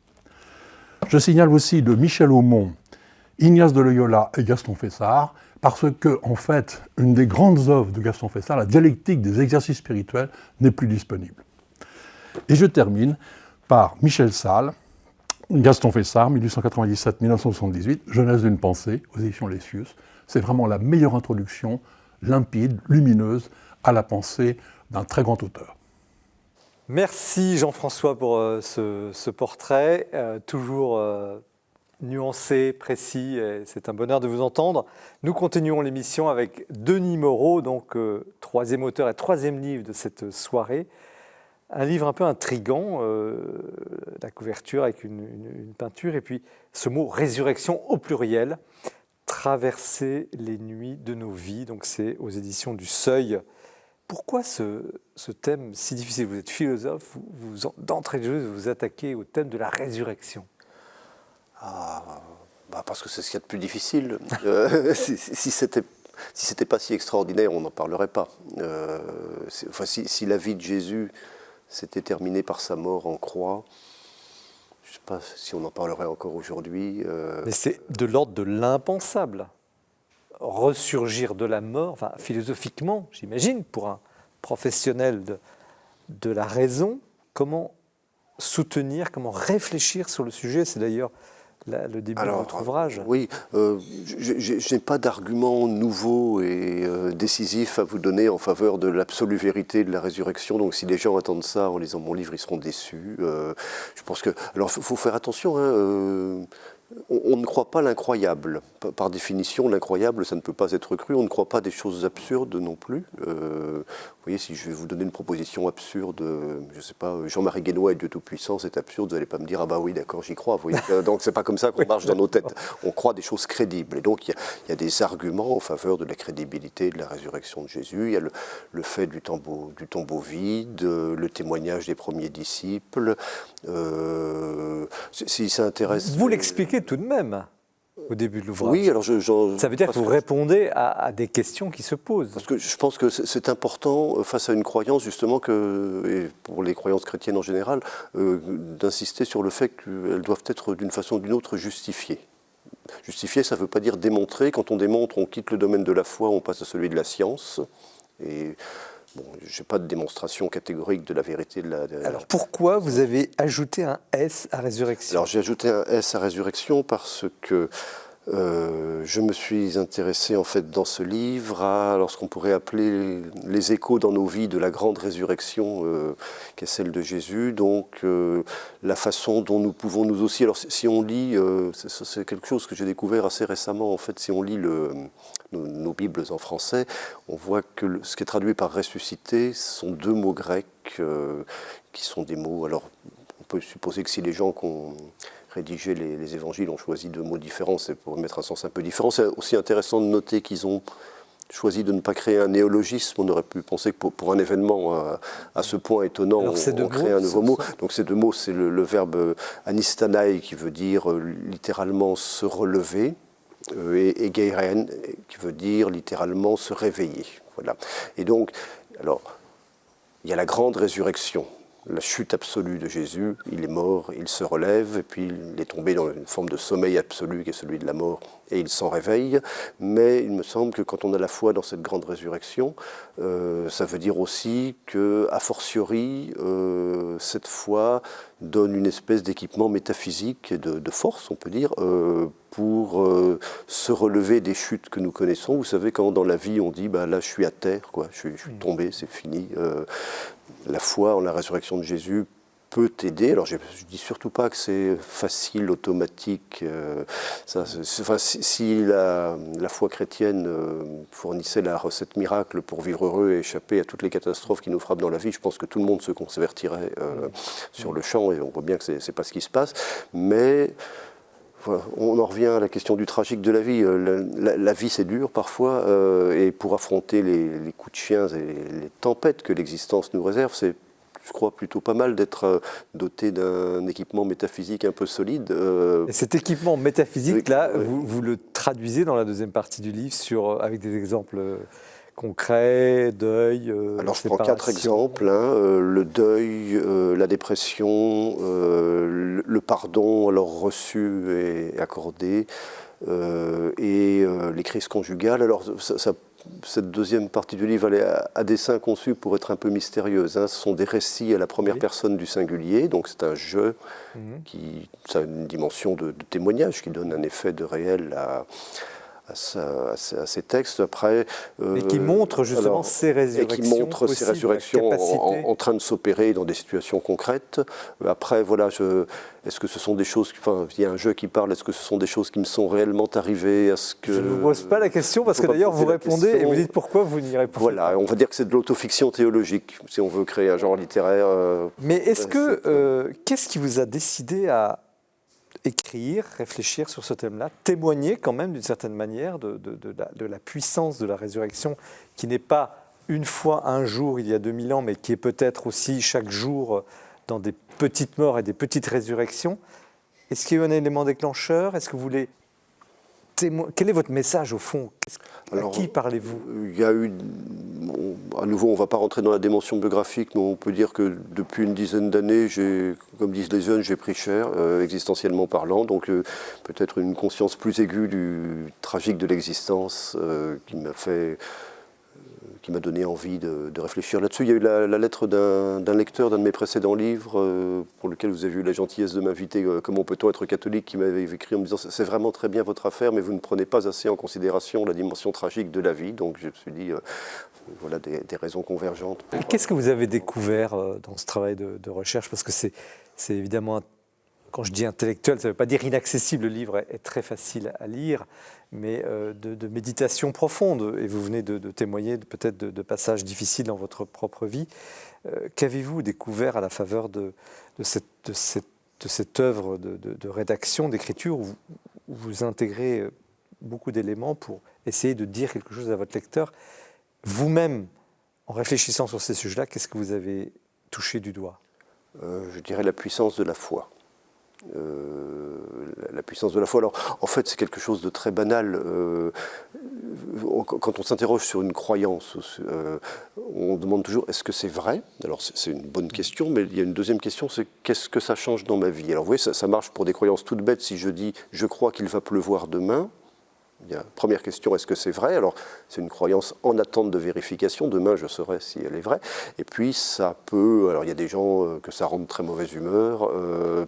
Je signale aussi de Michel Aumont, Ignace de Loyola et Gaston Fessard, parce que, en fait, une des grandes œuvres de Gaston Fessard, la dialectique des exercices spirituels, n'est plus disponible. Et je termine par Michel Salle, Gaston Fessard, 1897-1978, Jeunesse d'une pensée, aux éditions Lessius. C'est vraiment la meilleure introduction, limpide, lumineuse, à la pensée d'un très grand auteur. Merci Jean-François pour ce portrait, toujours nuancé, précis, et c'est un bonheur de vous entendre. Nous continuons l'émission avec Denis Moreau, donc troisième auteur et troisième livre de cette soirée. Un livre un peu intriguant, la couverture avec une peinture, et puis ce mot « résurrection » au pluriel, « Traverser les nuits de nos vies », donc c'est aux éditions du Seuil. Pourquoi ce thème si difficile? Vous êtes philosophe, d'entrée de jeu, vous attaquez au thème de la résurrection. Parce que c'est ce qu'il y a de plus difficile. Si c'était pas si extraordinaire, on n'en parlerait pas. Si la vie de Jésus s'était terminée par sa mort en croix, je ne sais pas si on en parlerait encore aujourd'hui. Mais c'est de l'ordre de l'impensable. Ressurgir de la mort, enfin, philosophiquement, j'imagine, pour un professionnel de la raison, comment soutenir, comment réfléchir sur le sujet? C'est d'ailleurs le début de votre ouvrage. Oui, je n'ai pas d'argument nouveau et décisif à vous donner en faveur de l'absolue vérité de la résurrection. Donc si les gens attendent ça en lisant mon livre, ils seront déçus. Je pense que... Alors il faut faire attention, on ne croit pas l'incroyable. Par définition, l'incroyable, ça ne peut pas être cru. On ne croit pas des choses absurdes non plus. Vous voyez, si je vais vous donner une proposition absurde, je ne sais pas, Jean-Marie Guénois est Dieu Tout-Puissant, c'est absurde, vous n'allez pas me dire « Ah bah oui, d'accord, j'y crois ». Vous voyez, donc c'est pas comme ça qu'on marche dans nos têtes. On croit des choses crédibles. Et donc il y a des arguments en faveur de la crédibilité de la résurrection de Jésus. Il y a le fait du tombeau vide, le témoignage des premiers disciples. Si ça intéresse... Vous l'expliquez tout de même au début de l'ouvrage. Oui, alors ça veut dire que vous répondez à des questions qui se posent. Parce que je pense que c'est important, face à une croyance, justement, et pour les croyances chrétiennes en général, d'insister sur le fait qu'elles doivent être d'une façon ou d'une autre justifiées. Justifier, ça ne veut pas dire démontrer. Quand on démontre, on quitte le domaine de la foi, on passe à celui de la science. Et bon, je n'ai pas de démonstration catégorique de la vérité de la... Alors pourquoi vous avez ajouté un S à résurrection? Alors j'ai ajouté un S à résurrection parce que je me suis intéressé en fait dans ce livre à ce qu'on pourrait appeler les échos dans nos vies de la grande résurrection qui est celle de Jésus, donc la façon dont nous pouvons nous aussi, alors si on lit, c'est quelque chose que j'ai découvert assez récemment en fait, si on lit nos Bibles en français, on voit que ce qui est traduit par ressuscité sont deux mots grecs qui sont des mots, alors on peut supposer que si les gens qu'on rédiger les évangiles ont choisi deux mots différents, c'est pour mettre un sens un peu différent. C'est aussi intéressant de noter qu'ils ont choisi de ne pas créer un néologisme. On aurait pu penser que pour un événement à ce point étonnant, on crée un nouveau mot. Donc ces deux mots, c'est le verbe anistanai qui veut dire littéralement se relever, et geiren qui veut dire littéralement se réveiller. Voilà. Et donc, alors, il y a la grande résurrection. La chute absolue de Jésus, il est mort, il se relève, et puis il est tombé dans une forme de sommeil absolu qui est celui de la mort, et il s'en réveille. Mais il me semble que quand on a la foi dans cette grande résurrection, ça veut dire aussi que, a fortiori, cette foi donne une espèce d'équipement métaphysique et de force, on peut dire, pour se relever des chutes que nous connaissons. Vous savez, quand dans la vie on dit bah, « là je suis à terre, quoi, je suis tombé, c'est fini », la foi en la résurrection de Jésus peut t'aider. Alors je ne dis surtout pas que c'est facile, automatique. Si la foi chrétienne fournissait la recette miracle pour vivre heureux et échapper à toutes les catastrophes qui nous frappent dans la vie, je pense que tout le monde se convertirait sur le champ, et on voit bien que ce n'est pas ce qui se passe. Mais voilà, on en revient à la question du tragique de la vie. La vie, c'est dur parfois, et pour affronter les coups de chien et les tempêtes que l'existence nous réserve, c'est, je crois, plutôt pas mal d'être doté d'un équipement métaphysique un peu solide. Et cet équipement métaphysique-là, vous le traduisez dans la deuxième partie du livre avec des exemples concret, deuil, alors je séparation. prends 4 exemples, le deuil, la dépression, le pardon alors reçu et accordé, et les crises conjugales. Alors cette deuxième partie du livre, elle est à dessein conçue pour être un peu mystérieuse. Ce sont des récits à la première personne du singulier, donc c'est un je ça a une dimension de témoignage qui donne un effet de réel à ces textes. Après, et qui montre justement ces résurrections. Et qui montre ces résurrections en train de s'opérer dans des situations concrètes. Après, voilà, est-ce que ce sont des choses... Enfin, il y a un jeu qui parle, est-ce que ce sont des choses qui me sont réellement arrivées? Je ne vous pose pas la question, parce que d'ailleurs vous répondez et vous dites pourquoi vous n'y répondez pas. Voilà, on va dire que c'est de l'autofiction théologique, si on veut créer un genre littéraire. Mais est-ce que... qu'est-ce qui vous a décidé à écrire, réfléchir sur ce thème-là, témoigner quand même d'une certaine manière de la puissance de la résurrection, qui n'est pas une fois un jour il y a 2000 ans, mais qui est peut-être aussi chaque jour dans des petites morts et des petites résurrections. Est-ce qu'il y a eu un élément déclencheur? Est-ce que vous voulez quel est votre message au fond? À qui parlez-vous? Il y a eu, à nouveau, on ne va pas rentrer dans la dimension biographique, mais on peut dire que depuis une dizaine d'années, comme disent les jeunes, j'ai pris cher, existentiellement parlant, donc peut-être une conscience plus aiguë du tragique de l'existence qui m'a donné envie de réfléchir là-dessus. Il y a eu la lettre d'un lecteur d'un de mes précédents livres, pour lequel vous avez eu la gentillesse de m'inviter, Comment peut-on être catholique, qui m'avait écrit en me disant « c'est vraiment très bien votre affaire, mais vous ne prenez pas assez en considération la dimension tragique de la vie ». Donc je me suis dit, voilà des raisons convergentes. Qu'est-ce que vous avez découvert dans ce travail de recherche? Parce que c'est évidemment... Quand je dis intellectuel, ça ne veut pas dire inaccessible, le livre est très facile à lire, mais de méditation profonde. Et vous venez de témoigner peut-être de passages difficiles dans votre propre vie. Qu'avez-vous découvert à la faveur de cette œuvre de rédaction, d'écriture, où vous intégrez beaucoup d'éléments pour essayer de dire quelque chose à votre lecteur? Vous-même, en réfléchissant sur ces sujets-là, qu'est-ce que vous avez touché du doigt? Je dirais la puissance de la foi. La puissance de la foi. Alors, en fait, c'est quelque chose de très banal. Quand on s'interroge sur une croyance, on demande toujours est-ce que c'est vrai? Alors, c'est une bonne question, mais il y a une deuxième question, c'est qu'est-ce que ça change dans ma vie? Alors, vous voyez, ça marche pour des croyances toutes bêtes. Si je dis je crois qu'il va pleuvoir demain, Première question, est-ce que c'est vrai? Alors, c'est une croyance en attente de vérification. Demain, je saurai si elle est vraie. Et puis, ça peut... Alors, il y a des gens que ça rend de très mauvaise humeur.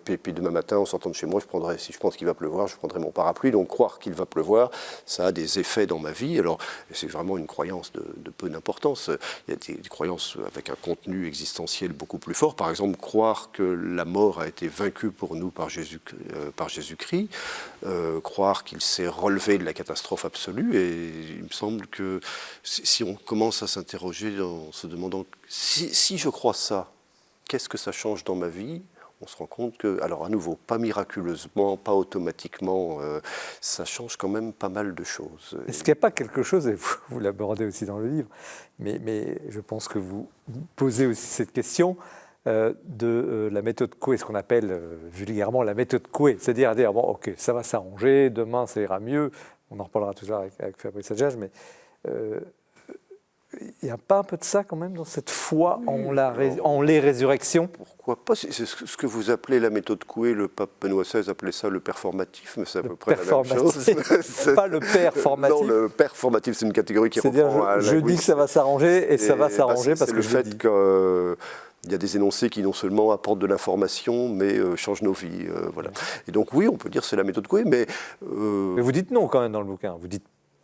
Puis demain matin, en sortant de chez moi, si je pense qu'il va pleuvoir, je prendrai mon parapluie. Donc, croire qu'il va pleuvoir, ça a des effets dans ma vie. Alors, c'est vraiment une croyance de peu d'importance. Il y a des croyances avec un contenu existentiel beaucoup plus fort. Par exemple, croire que la mort a été vaincue pour nous par Jésus-Christ. Croire qu'il s'est relevé de la catastrophe absolue, et il me semble que si on commence à s'interroger en se demandant si je crois ça, qu'est-ce que ça change dans ma vie, on se rend compte que, alors à nouveau, pas miraculeusement, pas automatiquement, ça change quand même pas mal de choses. Est-ce qu'il n'y a pas quelque chose, et vous l'abordez aussi dans le livre, mais je pense que vous posez aussi cette question, de la méthode Coué, ce qu'on appelle vulgairement la méthode Coué, c'est-à-dire dire, bon, ok, ça va s'arranger, demain ça ira mieux, on en reparlera tout à l'heure avec Fabrice Adjage, mais il n'y a pas un peu de ça quand même dans cette foi en les résurrections? Pourquoi pas? C'est ce que vous appelez la méthode Coué, le pape Benoît XVI appelait ça le performatif, mais c'est à peu près la même chose. Pas le performatif. Non, le performatif, c'est une catégorie qui reprend... Je dis que ça va s'arranger, et ça va s'arranger parce que je le dis. C'est le fait qu'il y a des énoncés qui non seulement apportent de l'information, mais changent nos vies. Voilà. Et donc oui, on peut dire que c'est la méthode Coué, mais... Mais vous dites non quand même dans le bouquin.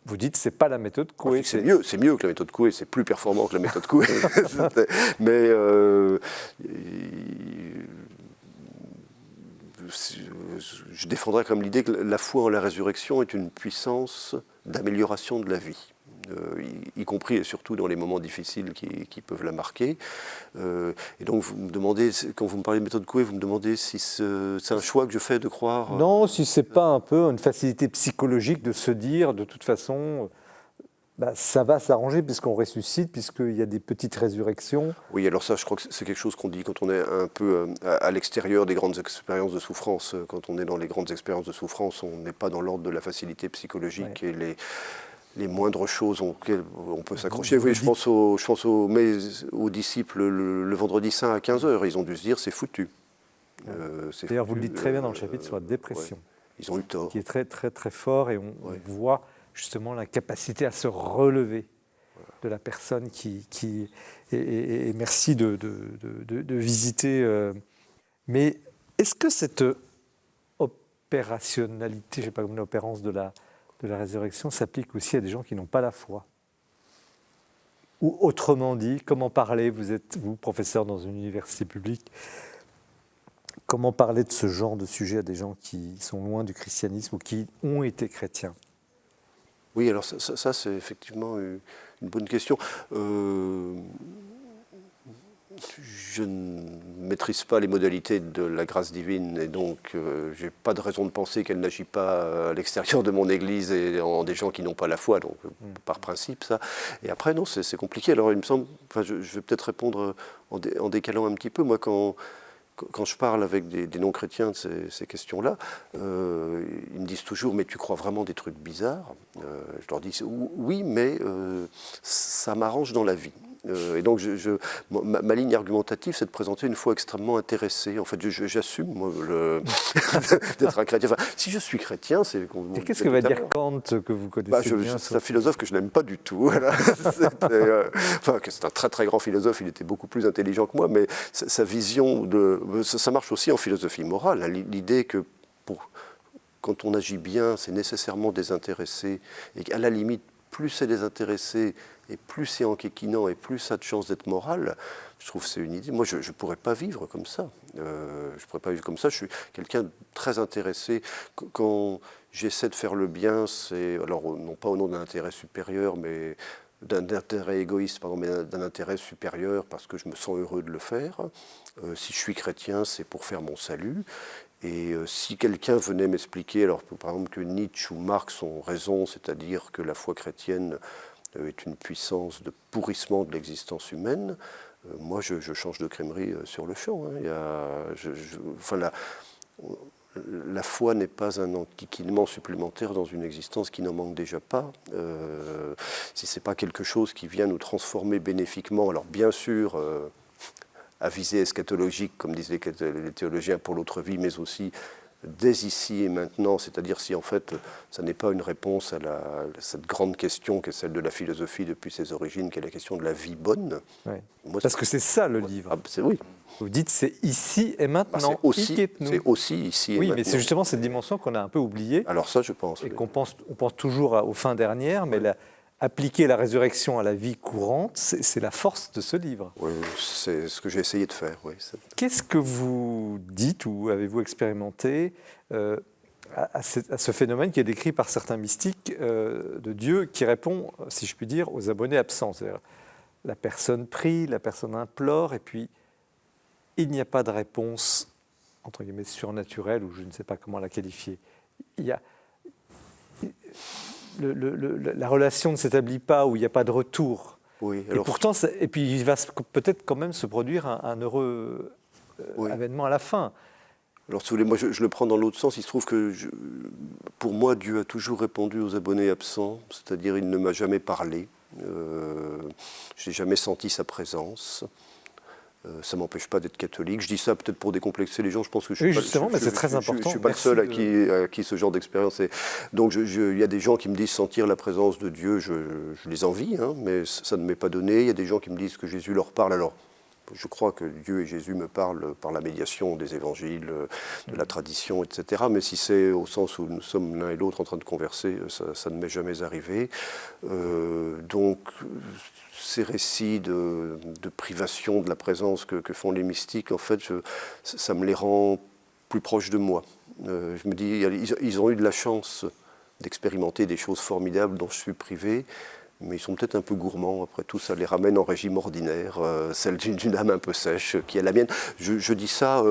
Vous dites c'est pas la méthode Coué. C'est mieux que la méthode Coué, c'est plus performant que la méthode Coué. Mais je défendrais comme l'idée que la foi en la résurrection est une puissance d'amélioration de la vie. Y compris et surtout dans les moments difficiles qui peuvent la marquer. Et donc, vous me demandez, quand vous me parlez de méthode Coué, vous me demandez si c'est un choix que je fais de croire... Non, si c'est pas un peu une facilité psychologique de se dire, de toute façon, ça va s'arranger puisqu'on ressuscite, puisqu'il y a des petites résurrections. Oui, alors ça, je crois que c'est quelque chose qu'on dit quand on est un peu à l'extérieur des grandes expériences de souffrance. Quand on est dans les grandes expériences de souffrance, on n'est pas dans l'ordre de la facilité psychologique et les moindres choses auxquelles on peut s'accrocher. Oui, je pense aux disciples le vendredi saint à 15h. Ils ont dû se dire, c'est foutu. D'ailleurs, vous le dites très bien dans le chapitre sur la dépression. Ouais, ils ont eu tort. Qui est très, très, très fort, et on voit justement la capacité à se relever de la personne et merci de visiter. Mais est-ce que cette opérationnalité, je ne sais pas comment l'opérance de la résurrection s'applique aussi à des gens qui n'ont pas la foi? Ou autrement dit, comment parler, vous êtes professeur dans une université publique, comment parler de ce genre de sujet à des gens qui sont loin du christianisme ou qui ont été chrétiens? Oui, alors ça c'est effectivement une bonne question. Je ne maîtrise pas les modalités de la grâce divine, et donc je n'ai pas de raison de penser qu'elle n'agit pas à l'extérieur de mon église et en des gens qui n'ont pas la foi, donc par principe ça. Et après non, c'est compliqué. Alors il me semble, je vais peut-être répondre en décalant un petit peu. Moi quand je parle avec des non-chrétiens de ces questions-là, ils me disent toujours « mais tu crois vraiment des trucs bizarres ?» Je leur dis « oui, mais ça m'arrange dans la vie ». Et donc, ma ligne argumentative, c'est de présenter une foi extrêmement intéressée. En fait, j'assume, moi, d'être un chrétien. Enfin, si je suis chrétien, c'est... Et qu'est-ce que va dire Kant, que vous connaissez bien? C'est un philosophe que je n'aime pas du tout. Voilà. C'est un très, très grand philosophe. Il était beaucoup plus intelligent que moi, mais sa vision ça marche aussi en philosophie morale. Hein, l'idée que quand on agit bien, c'est nécessairement désintéressé. Et qu'à la limite, plus c'est désintéressé, et plus c'est enquiquinant, et plus ça a de chance d'être moral, je trouve que c'est une idée. Moi, je ne pourrais pas vivre comme ça. Je suis quelqu'un de très intéressé. Quand j'essaie de faire le bien, c'est, alors non pas au nom d'un intérêt supérieur, mais d'un intérêt égoïste, pardon, mais d'un intérêt supérieur, parce que je me sens heureux de le faire. Si je suis chrétien, c'est pour faire mon salut. Et si quelqu'un venait m'expliquer, alors par exemple que Nietzsche ou Marx ont raison, c'est-à-dire que la foi chrétienne est une puissance de pourrissement de l'existence humaine, moi je change de crèmerie sur le champ. Hein. La foi n'est pas un enquiquinement supplémentaire dans une existence qui n'en manque déjà pas. Si ce n'est pas quelque chose qui vient nous transformer bénéfiquement, alors bien sûr, à visée eschatologique, comme disent les théologiens, pour l'autre vie, mais aussi dès ici et maintenant, c'est-à-dire si en fait ça n'est pas une réponse à cette grande question qui est celle de la philosophie depuis ses origines, qui est la question de la vie bonne. Ouais. Moi, Parce que c'est ça le livre. Oui. Vous dites c'est ici et Bah, maintenant. c'est aussi ici et Oui, maintenant. mais c'est justement cette dimension qu'on a un peu oubliée Alors ça, je pense. et Oui. on pense toujours aux fins dernières, mais appliquer la résurrection à la vie courante, c'est la force de ce livre. Oui, c'est ce que j'ai essayé de faire. Oui. Qu'est-ce que vous dites ou avez-vous expérimenté à ce phénomène qui est décrit par certains mystiques de Dieu qui répond, si je puis dire, aux abonnés absents? C'est-à-dire, la personne prie, la personne implore, et puis il n'y a pas de réponse, entre guillemets, surnaturelle, ou je ne sais pas comment la qualifier. Il y a, la relation ne s'établit pas, où il n'y a pas de retour. Oui, Et pourtant, et puis il va peut-être quand même se produire un heureux événement à la fin. Alors, si vous voulez, moi, je le prends dans l'autre sens. Il se trouve que, pour moi, Dieu a toujours répondu aux abonnés absents, c'est-à-dire il ne m'a jamais parlé. Je n'ai jamais senti sa présence. Ça ne m'empêche pas d'être catholique. Je dis ça peut-être pour décomplexer les gens. Je pense que je suis justement, mais c'est très important. Je ne suis pas le seul à qui ce genre d'expérience est. Donc, il y a des gens qui me disent sentir la présence de Dieu. Je les envie, hein, mais ça ne m'est pas donné. Il y a des gens qui me disent que Jésus leur parle. Alors, je crois que Dieu et Jésus me parlent par la médiation des évangiles, de la tradition, etc. Mais si c'est au sens où nous sommes l'un et l'autre en train de converser, ça ne m'est jamais arrivé. Donc, ces récits de privation de la présence que font les mystiques, en fait, ça me les rend plus proches de moi. Je me dis, ils ont eu de la chance d'expérimenter des choses formidables dont je suis privé, mais ils sont peut-être un peu gourmands. Après tout, ça les ramène en régime ordinaire, celle d'une âme un peu sèche, qui est la mienne. Je dis ça,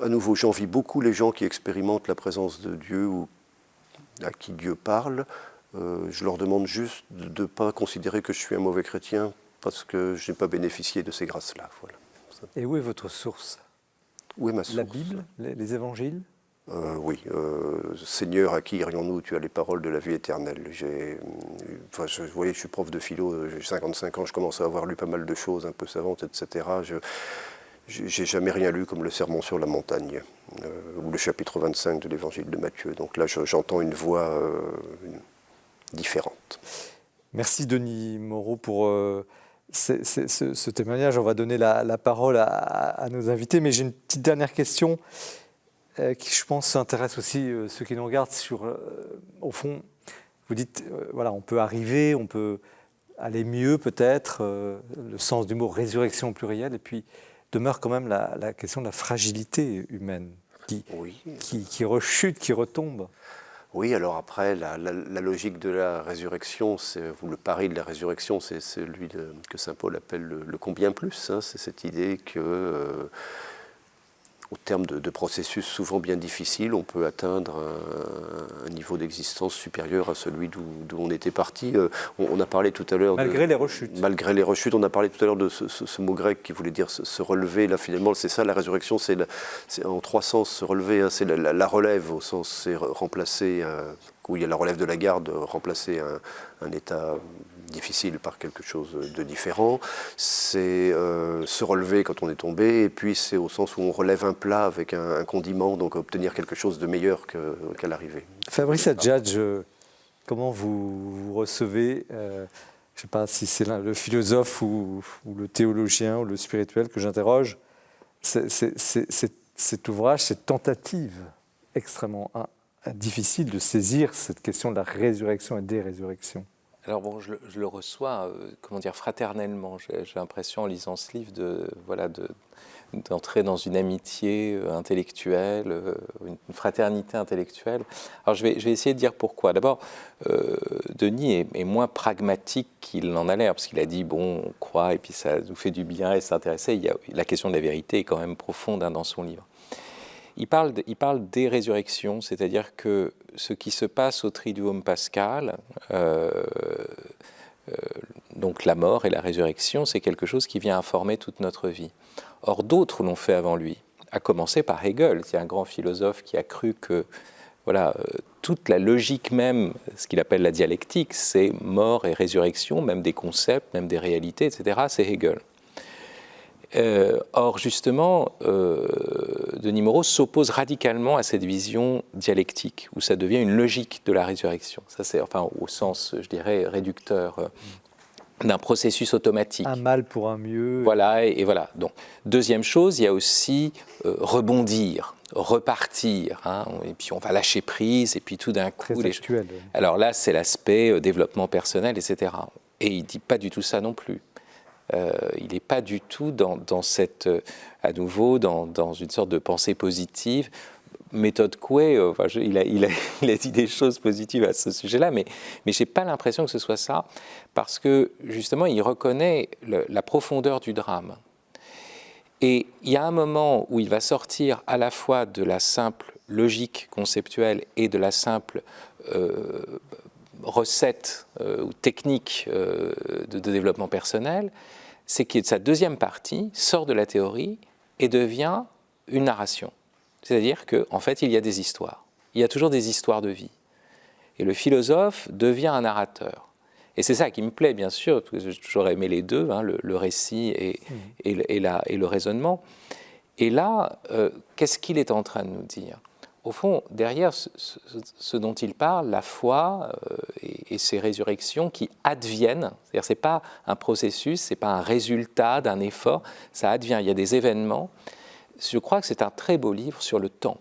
à nouveau, j'envie beaucoup les gens qui expérimentent la présence de Dieu ou à qui Dieu parle. Je leur demande juste de ne pas considérer que je suis un mauvais chrétien parce que je n'ai pas bénéficié de ces grâces-là. Voilà. Et où est votre source? Où est ma source? La Bible, les évangiles? Oui. Seigneur, à qui irions-nous? Tu as les paroles de la vie éternelle. Vous voyez, je suis prof de philo, j'ai 55 ans, je commence à avoir lu pas mal de choses un peu savantes, etc. J'ai jamais rien lu comme le Sermon sur la montagne ou le chapitre 25 de l'évangile de Matthieu. Donc là, j'entends une voix différente. Merci Denis Moreau pour ce témoignage. On va donner la parole à nos invités, mais j'ai une petite dernière question qui, je pense, intéresse aussi ceux qui nous regardent sur, au fond, vous dites, voilà, on peut arriver, on peut aller mieux peut-être, le sens du mot résurrection au pluriel, et puis demeure quand même la question de la fragilité humaine qui rechute, qui retombe. Oui, alors après, la logique de la résurrection, ou le pari de la résurrection, c'est celui que saint Paul appelle le combien plus. Hein, c'est cette idée que, au terme de processus souvent bien difficiles, on peut atteindre un niveau d'existence supérieur à celui d'où on était parti. On a parlé tout à l'heure... Malgré les rechutes. Malgré les rechutes, on a parlé tout à l'heure de ce mot grec qui voulait dire se relever. Là, finalement, c'est ça, la résurrection, c'est en trois sens, se relever. Hein, c'est la relève, au sens, c'est remplacer... où il y a la relève de la garde, remplacer un état difficile par quelque chose de différent. C'est se relever quand on est tombé, et puis c'est au sens où on relève un plat avec un condiment, donc obtenir quelque chose de meilleur qu'à l'arrivée. Fabrice Adjadj, comment vous recevez, je ne sais pas si c'est le philosophe ou le théologien ou le spirituel que j'interroge, cet ouvrage, cette tentative extrêmement difficile de saisir cette question de la résurrection et des résurrections? Alors bon, je le reçois, fraternellement. J'ai l'impression en lisant ce livre d'entrer dans une amitié intellectuelle, une fraternité intellectuelle. Alors je vais essayer de dire pourquoi. D'abord, Denis est moins pragmatique qu'il n'en a l'air, parce qu'il a dit, bon, on croit et puis ça nous fait du bien et s'intéresser. La question de la vérité est quand même profonde dans son livre. Il parle des résurrections, c'est-à-dire que ce qui se passe au Triduum pascal, donc la mort et la résurrection, c'est quelque chose qui vient informer toute notre vie. Or, d'autres l'ont fait avant lui, à commencer par Hegel, qui est un grand philosophe qui a cru que toute la logique même, ce qu'il appelle la dialectique, c'est mort et résurrection, même des concepts, même des réalités, etc., c'est Hegel. Or, justement, Denis Moreau s'oppose radicalement à cette vision dialectique, où ça devient une logique de la résurrection. Ça, c'est, enfin, au sens, je dirais, réducteur d'un processus automatique. Un mal pour un mieux. Voilà, et voilà. Donc, deuxième chose, il y a aussi rebondir, repartir, hein, et puis on va lâcher prise, et puis tout d'un coup... Très actuel. Alors là, c'est l'aspect développement personnel, etc. Et il ne dit pas du tout ça non plus. Il n'est pas du tout dans cette, à nouveau, dans une sorte de pensée positive. Méthode Coué, il a dit des choses positives à ce sujet-là, mais je n'ai pas l'impression que ce soit ça, parce que justement, il reconnaît la profondeur du drame. Et il y a un moment où il va sortir à la fois de la simple logique conceptuelle et de la simple recette ou technique de développement personnel, c'est que sa deuxième partie sort de la théorie et devient une narration. C'est-à-dire qu'en fait, il y a des histoires. Il y a toujours des histoires de vie. Et le philosophe devient un narrateur. Et c'est ça qui me plaît, bien sûr, parce que j'ai toujours aimé les deux, hein, le récit et le raisonnement. Et là, qu'est-ce qu'il est en train de nous dire ? Au fond, derrière ce dont il parle, la foi et ces résurrections qui adviennent, c'est-à-dire ce n'est pas un processus, ce n'est pas un résultat d'un effort, ça advient, il y a des événements. Je crois que c'est un très beau livre sur le temps,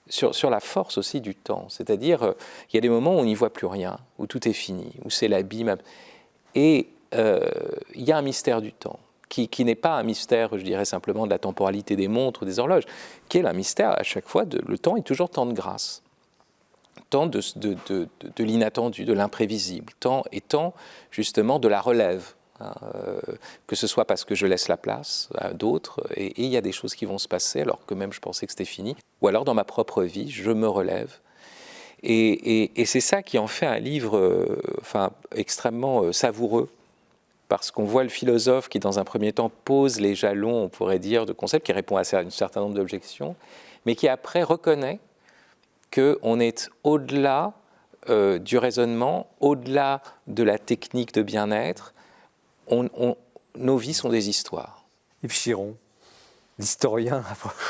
sur la force aussi du temps. C'est-à-dire, il y a des moments où on n'y voit plus rien, où tout est fini, où c'est l'abîme. Et il y a un mystère du temps, qui n'est pas un mystère, je dirais simplement, de la temporalité des montres ou des horloges, qui est un mystère à chaque fois, le temps est toujours temps de grâce, temps de l'inattendu, de l'imprévisible, temps justement de la relève. Que ce soit parce que je laisse la place à d'autres, et il y a des choses qui vont se passer alors que même je pensais que c'était fini, ou alors dans ma propre vie, je me relève. Et c'est ça qui en fait un livre extrêmement savoureux, parce qu'on voit le philosophe qui, dans un premier temps, pose les jalons, on pourrait dire, de concepts, qui répond à un certain nombre d'objections, mais qui après reconnaît qu'on est au-delà du raisonnement, au-delà de la technique de bien-être. Nos vies sont des histoires. Yves Chiron, l'historien,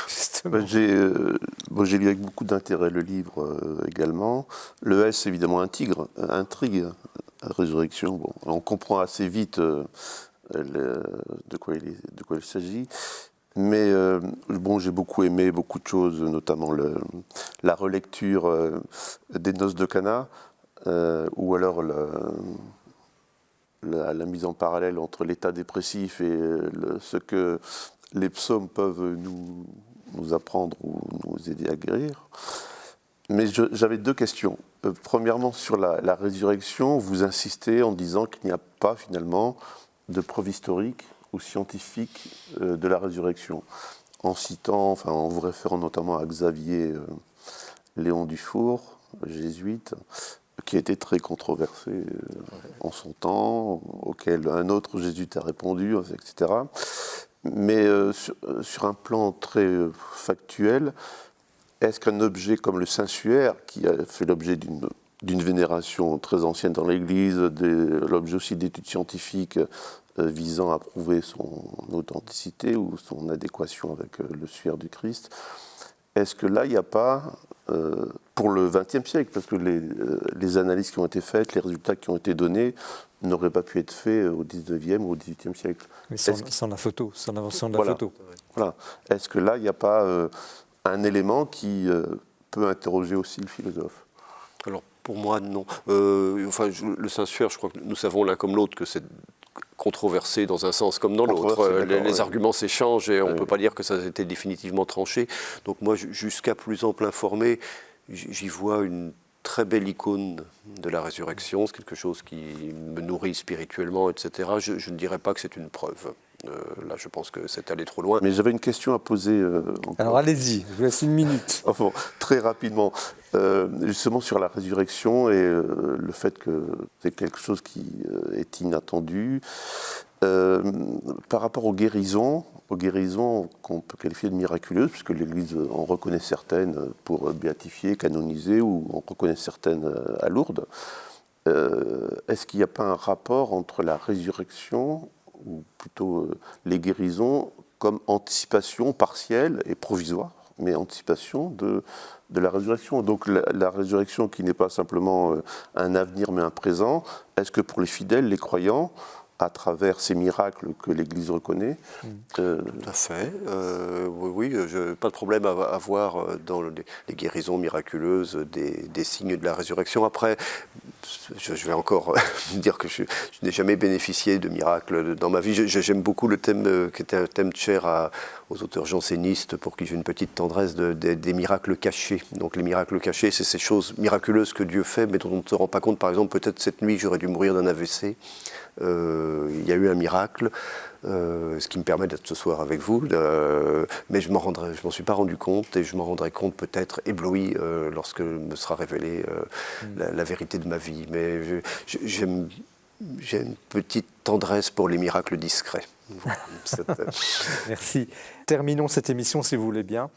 justement. J'ai lu avec beaucoup d'intérêt le livre également. Le S, évidemment, intrigue, résurrection. Bon, on comprend assez vite de quoi il s'agit. Mais j'ai beaucoup aimé beaucoup de choses, notamment la relecture des Noces de Cana, ou alors la mise en parallèle entre l'état dépressif et ce que les psaumes peuvent nous apprendre ou nous aider à guérir. Mais j'avais deux questions. Premièrement, sur la résurrection, vous insistez en disant qu'il n'y a pas finalement de preuve historique ou scientifique de la résurrection, en vous référant notamment à Xavier Léon Dufour, jésuite, qui a été très controversé en son temps, auquel un autre jésuite a répondu, etc. Mais sur un plan très factuel, est-ce qu'un objet comme le Saint-Suaire, qui a fait l'objet d'une vénération très ancienne dans l'Église, l'objet aussi d'études scientifiques visant à prouver son authenticité ou son adéquation avec le suaire du Christ, est-ce que là, il n'y a pas, pour le XXe siècle, parce que les analyses qui ont été faites, les résultats qui ont été donnés, n'auraient pas pu être faits au XIXe ou au XVIIIe siècle. Mais sans la photo, sans l'invention de la photo. Voilà. Est-ce que là, il n'y a pas un élément qui peut interroger aussi le philosophe ? Alors, pour moi, non. Le Saint-Suaire, je crois que nous savons l'un comme l'autre que c'est controversé dans un sens comme dans l'autre. Les arguments s'échangent et on ne peut pas dire que ça a été définitivement tranché. Donc moi, jusqu'à plus ample informé, j'y vois une très belle icône de la résurrection. C'est quelque chose qui me nourrit spirituellement, etc. Je ne dirais pas que c'est une preuve. Là, je pense que c'est allé trop loin. Mais j'avais une question à poser. Alors allez-y, je vous laisse une minute. Enfin, très rapidement, justement sur la résurrection et le fait que c'est quelque chose qui est inattendu. Par rapport aux guérisons qu'on peut qualifier de miraculeuses, puisque l'Église en reconnaît certaines pour béatifier, canoniser, ou en reconnaît certaines à Lourdes, est-ce qu'il n'y a pas un rapport entre la résurrection ou plutôt les guérisons comme anticipation partielle et provisoire, mais anticipation de la résurrection. Donc la résurrection qui n'est pas simplement un avenir mais un présent, est-ce que pour les fidèles, les croyants, à travers ces miracles que l'Église reconnaît. Tout à fait. Oui, pas de problème à voir dans les guérisons miraculeuses des signes de la résurrection. Après, je vais encore dire que je n'ai jamais bénéficié de miracles dans ma vie. J'aime beaucoup le thème qui était un thème cher aux auteurs jansénistes, pour qui j'ai une petite tendresse, des miracles cachés. Donc les miracles cachés, c'est ces choses miraculeuses que Dieu fait, mais dont on ne se rend pas compte. Par exemple, peut-être cette nuit, j'aurais dû mourir d'un AVC. Il y a eu un miracle, ce qui me permet d'être ce soir avec vous, mais je m'en suis pas rendu compte, et je m'en rendrai compte peut-être ébloui lorsque me sera révélée la vérité de ma vie. Mais j'ai une petite tendresse pour les miracles discrets. Merci. Terminons cette émission, si vous voulez bien,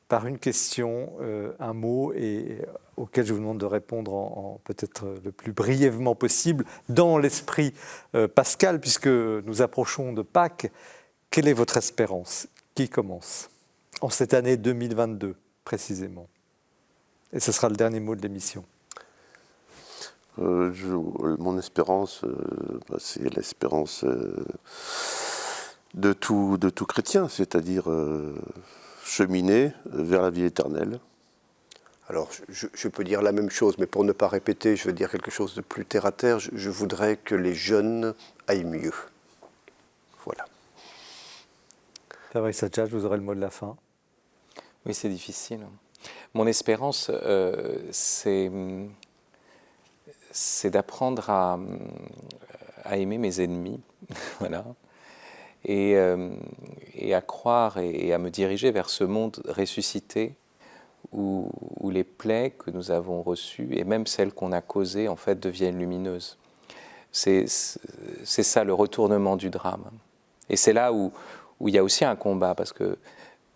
par une question, un mot, et auquel je vous demande de répondre en peut-être le plus brièvement possible, dans l'esprit pascal, puisque nous approchons de Pâques. Quelle est votre espérance? Qui commence? En cette année 2022, précisément. Et ce sera le dernier mot de l'émission. Mon espérance, c'est l'espérance de tout chrétien, c'est-à-dire cheminer vers la vie éternelle. Alors, je peux dire la même chose, mais pour ne pas répéter, je vais dire quelque chose de plus terre-à-terre. Je voudrais que les jeunes aillent mieux. Voilà. Fabrice Adjadj, vous aurez le mot de la fin. Oui, c'est difficile. Mon espérance, c'est d'apprendre à aimer mes ennemis, voilà, et à croire et à me diriger vers ce monde ressuscité où les plaies que nous avons reçues, et même celles qu'on a causées, en fait, deviennent lumineuses. C'est ça, le retournement du drame. Et c'est là où il y a aussi un combat, parce que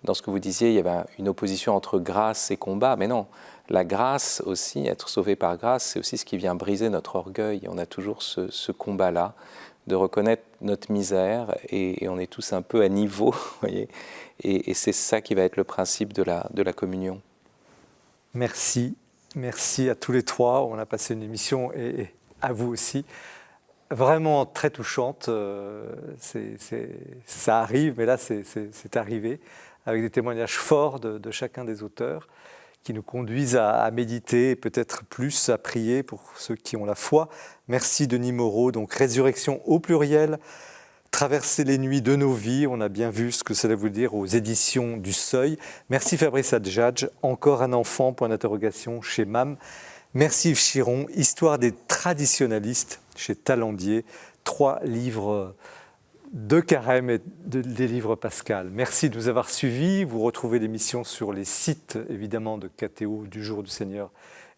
dans ce que vous disiez, il y avait une opposition entre grâce et combat, mais non, la grâce aussi, être sauvé par grâce, c'est aussi ce qui vient briser notre orgueil. On a toujours ce combat-là, de reconnaître notre misère, et on est tous un peu à niveau, vous voyez, et c'est ça qui va être le principe de la communion. Merci à tous les trois. On a passé une émission, et à vous aussi, vraiment très touchante. Ça arrive, mais là c'est arrivé, avec des témoignages forts de chacun des auteurs, qui nous conduisent à méditer, peut-être plus à prier pour ceux qui ont la foi. Merci Denis Moreau. Donc Résurrection au pluriel, traverser les nuits de nos vies. On a bien vu ce que cela veut dire aux éditions du Seuil. Merci Fabrice Adjadj. Encore un enfant, point d'interrogation, chez MAM. Merci Yves Chiron. Histoire des traditionalistes, chez Talandier. 3 livres de Carême et des livres Pascal. Merci de nous avoir suivis. Vous retrouvez l'émission sur les sites, évidemment, de KTO, du Jour du Seigneur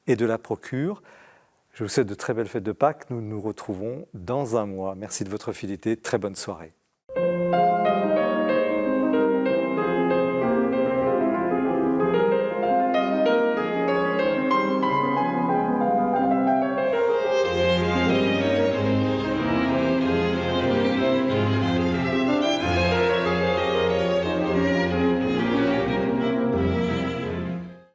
et de la Procure. Je vous souhaite de très belles fêtes de Pâques. Nous nous retrouvons dans un mois. Merci de votre fidélité. Très bonne soirée.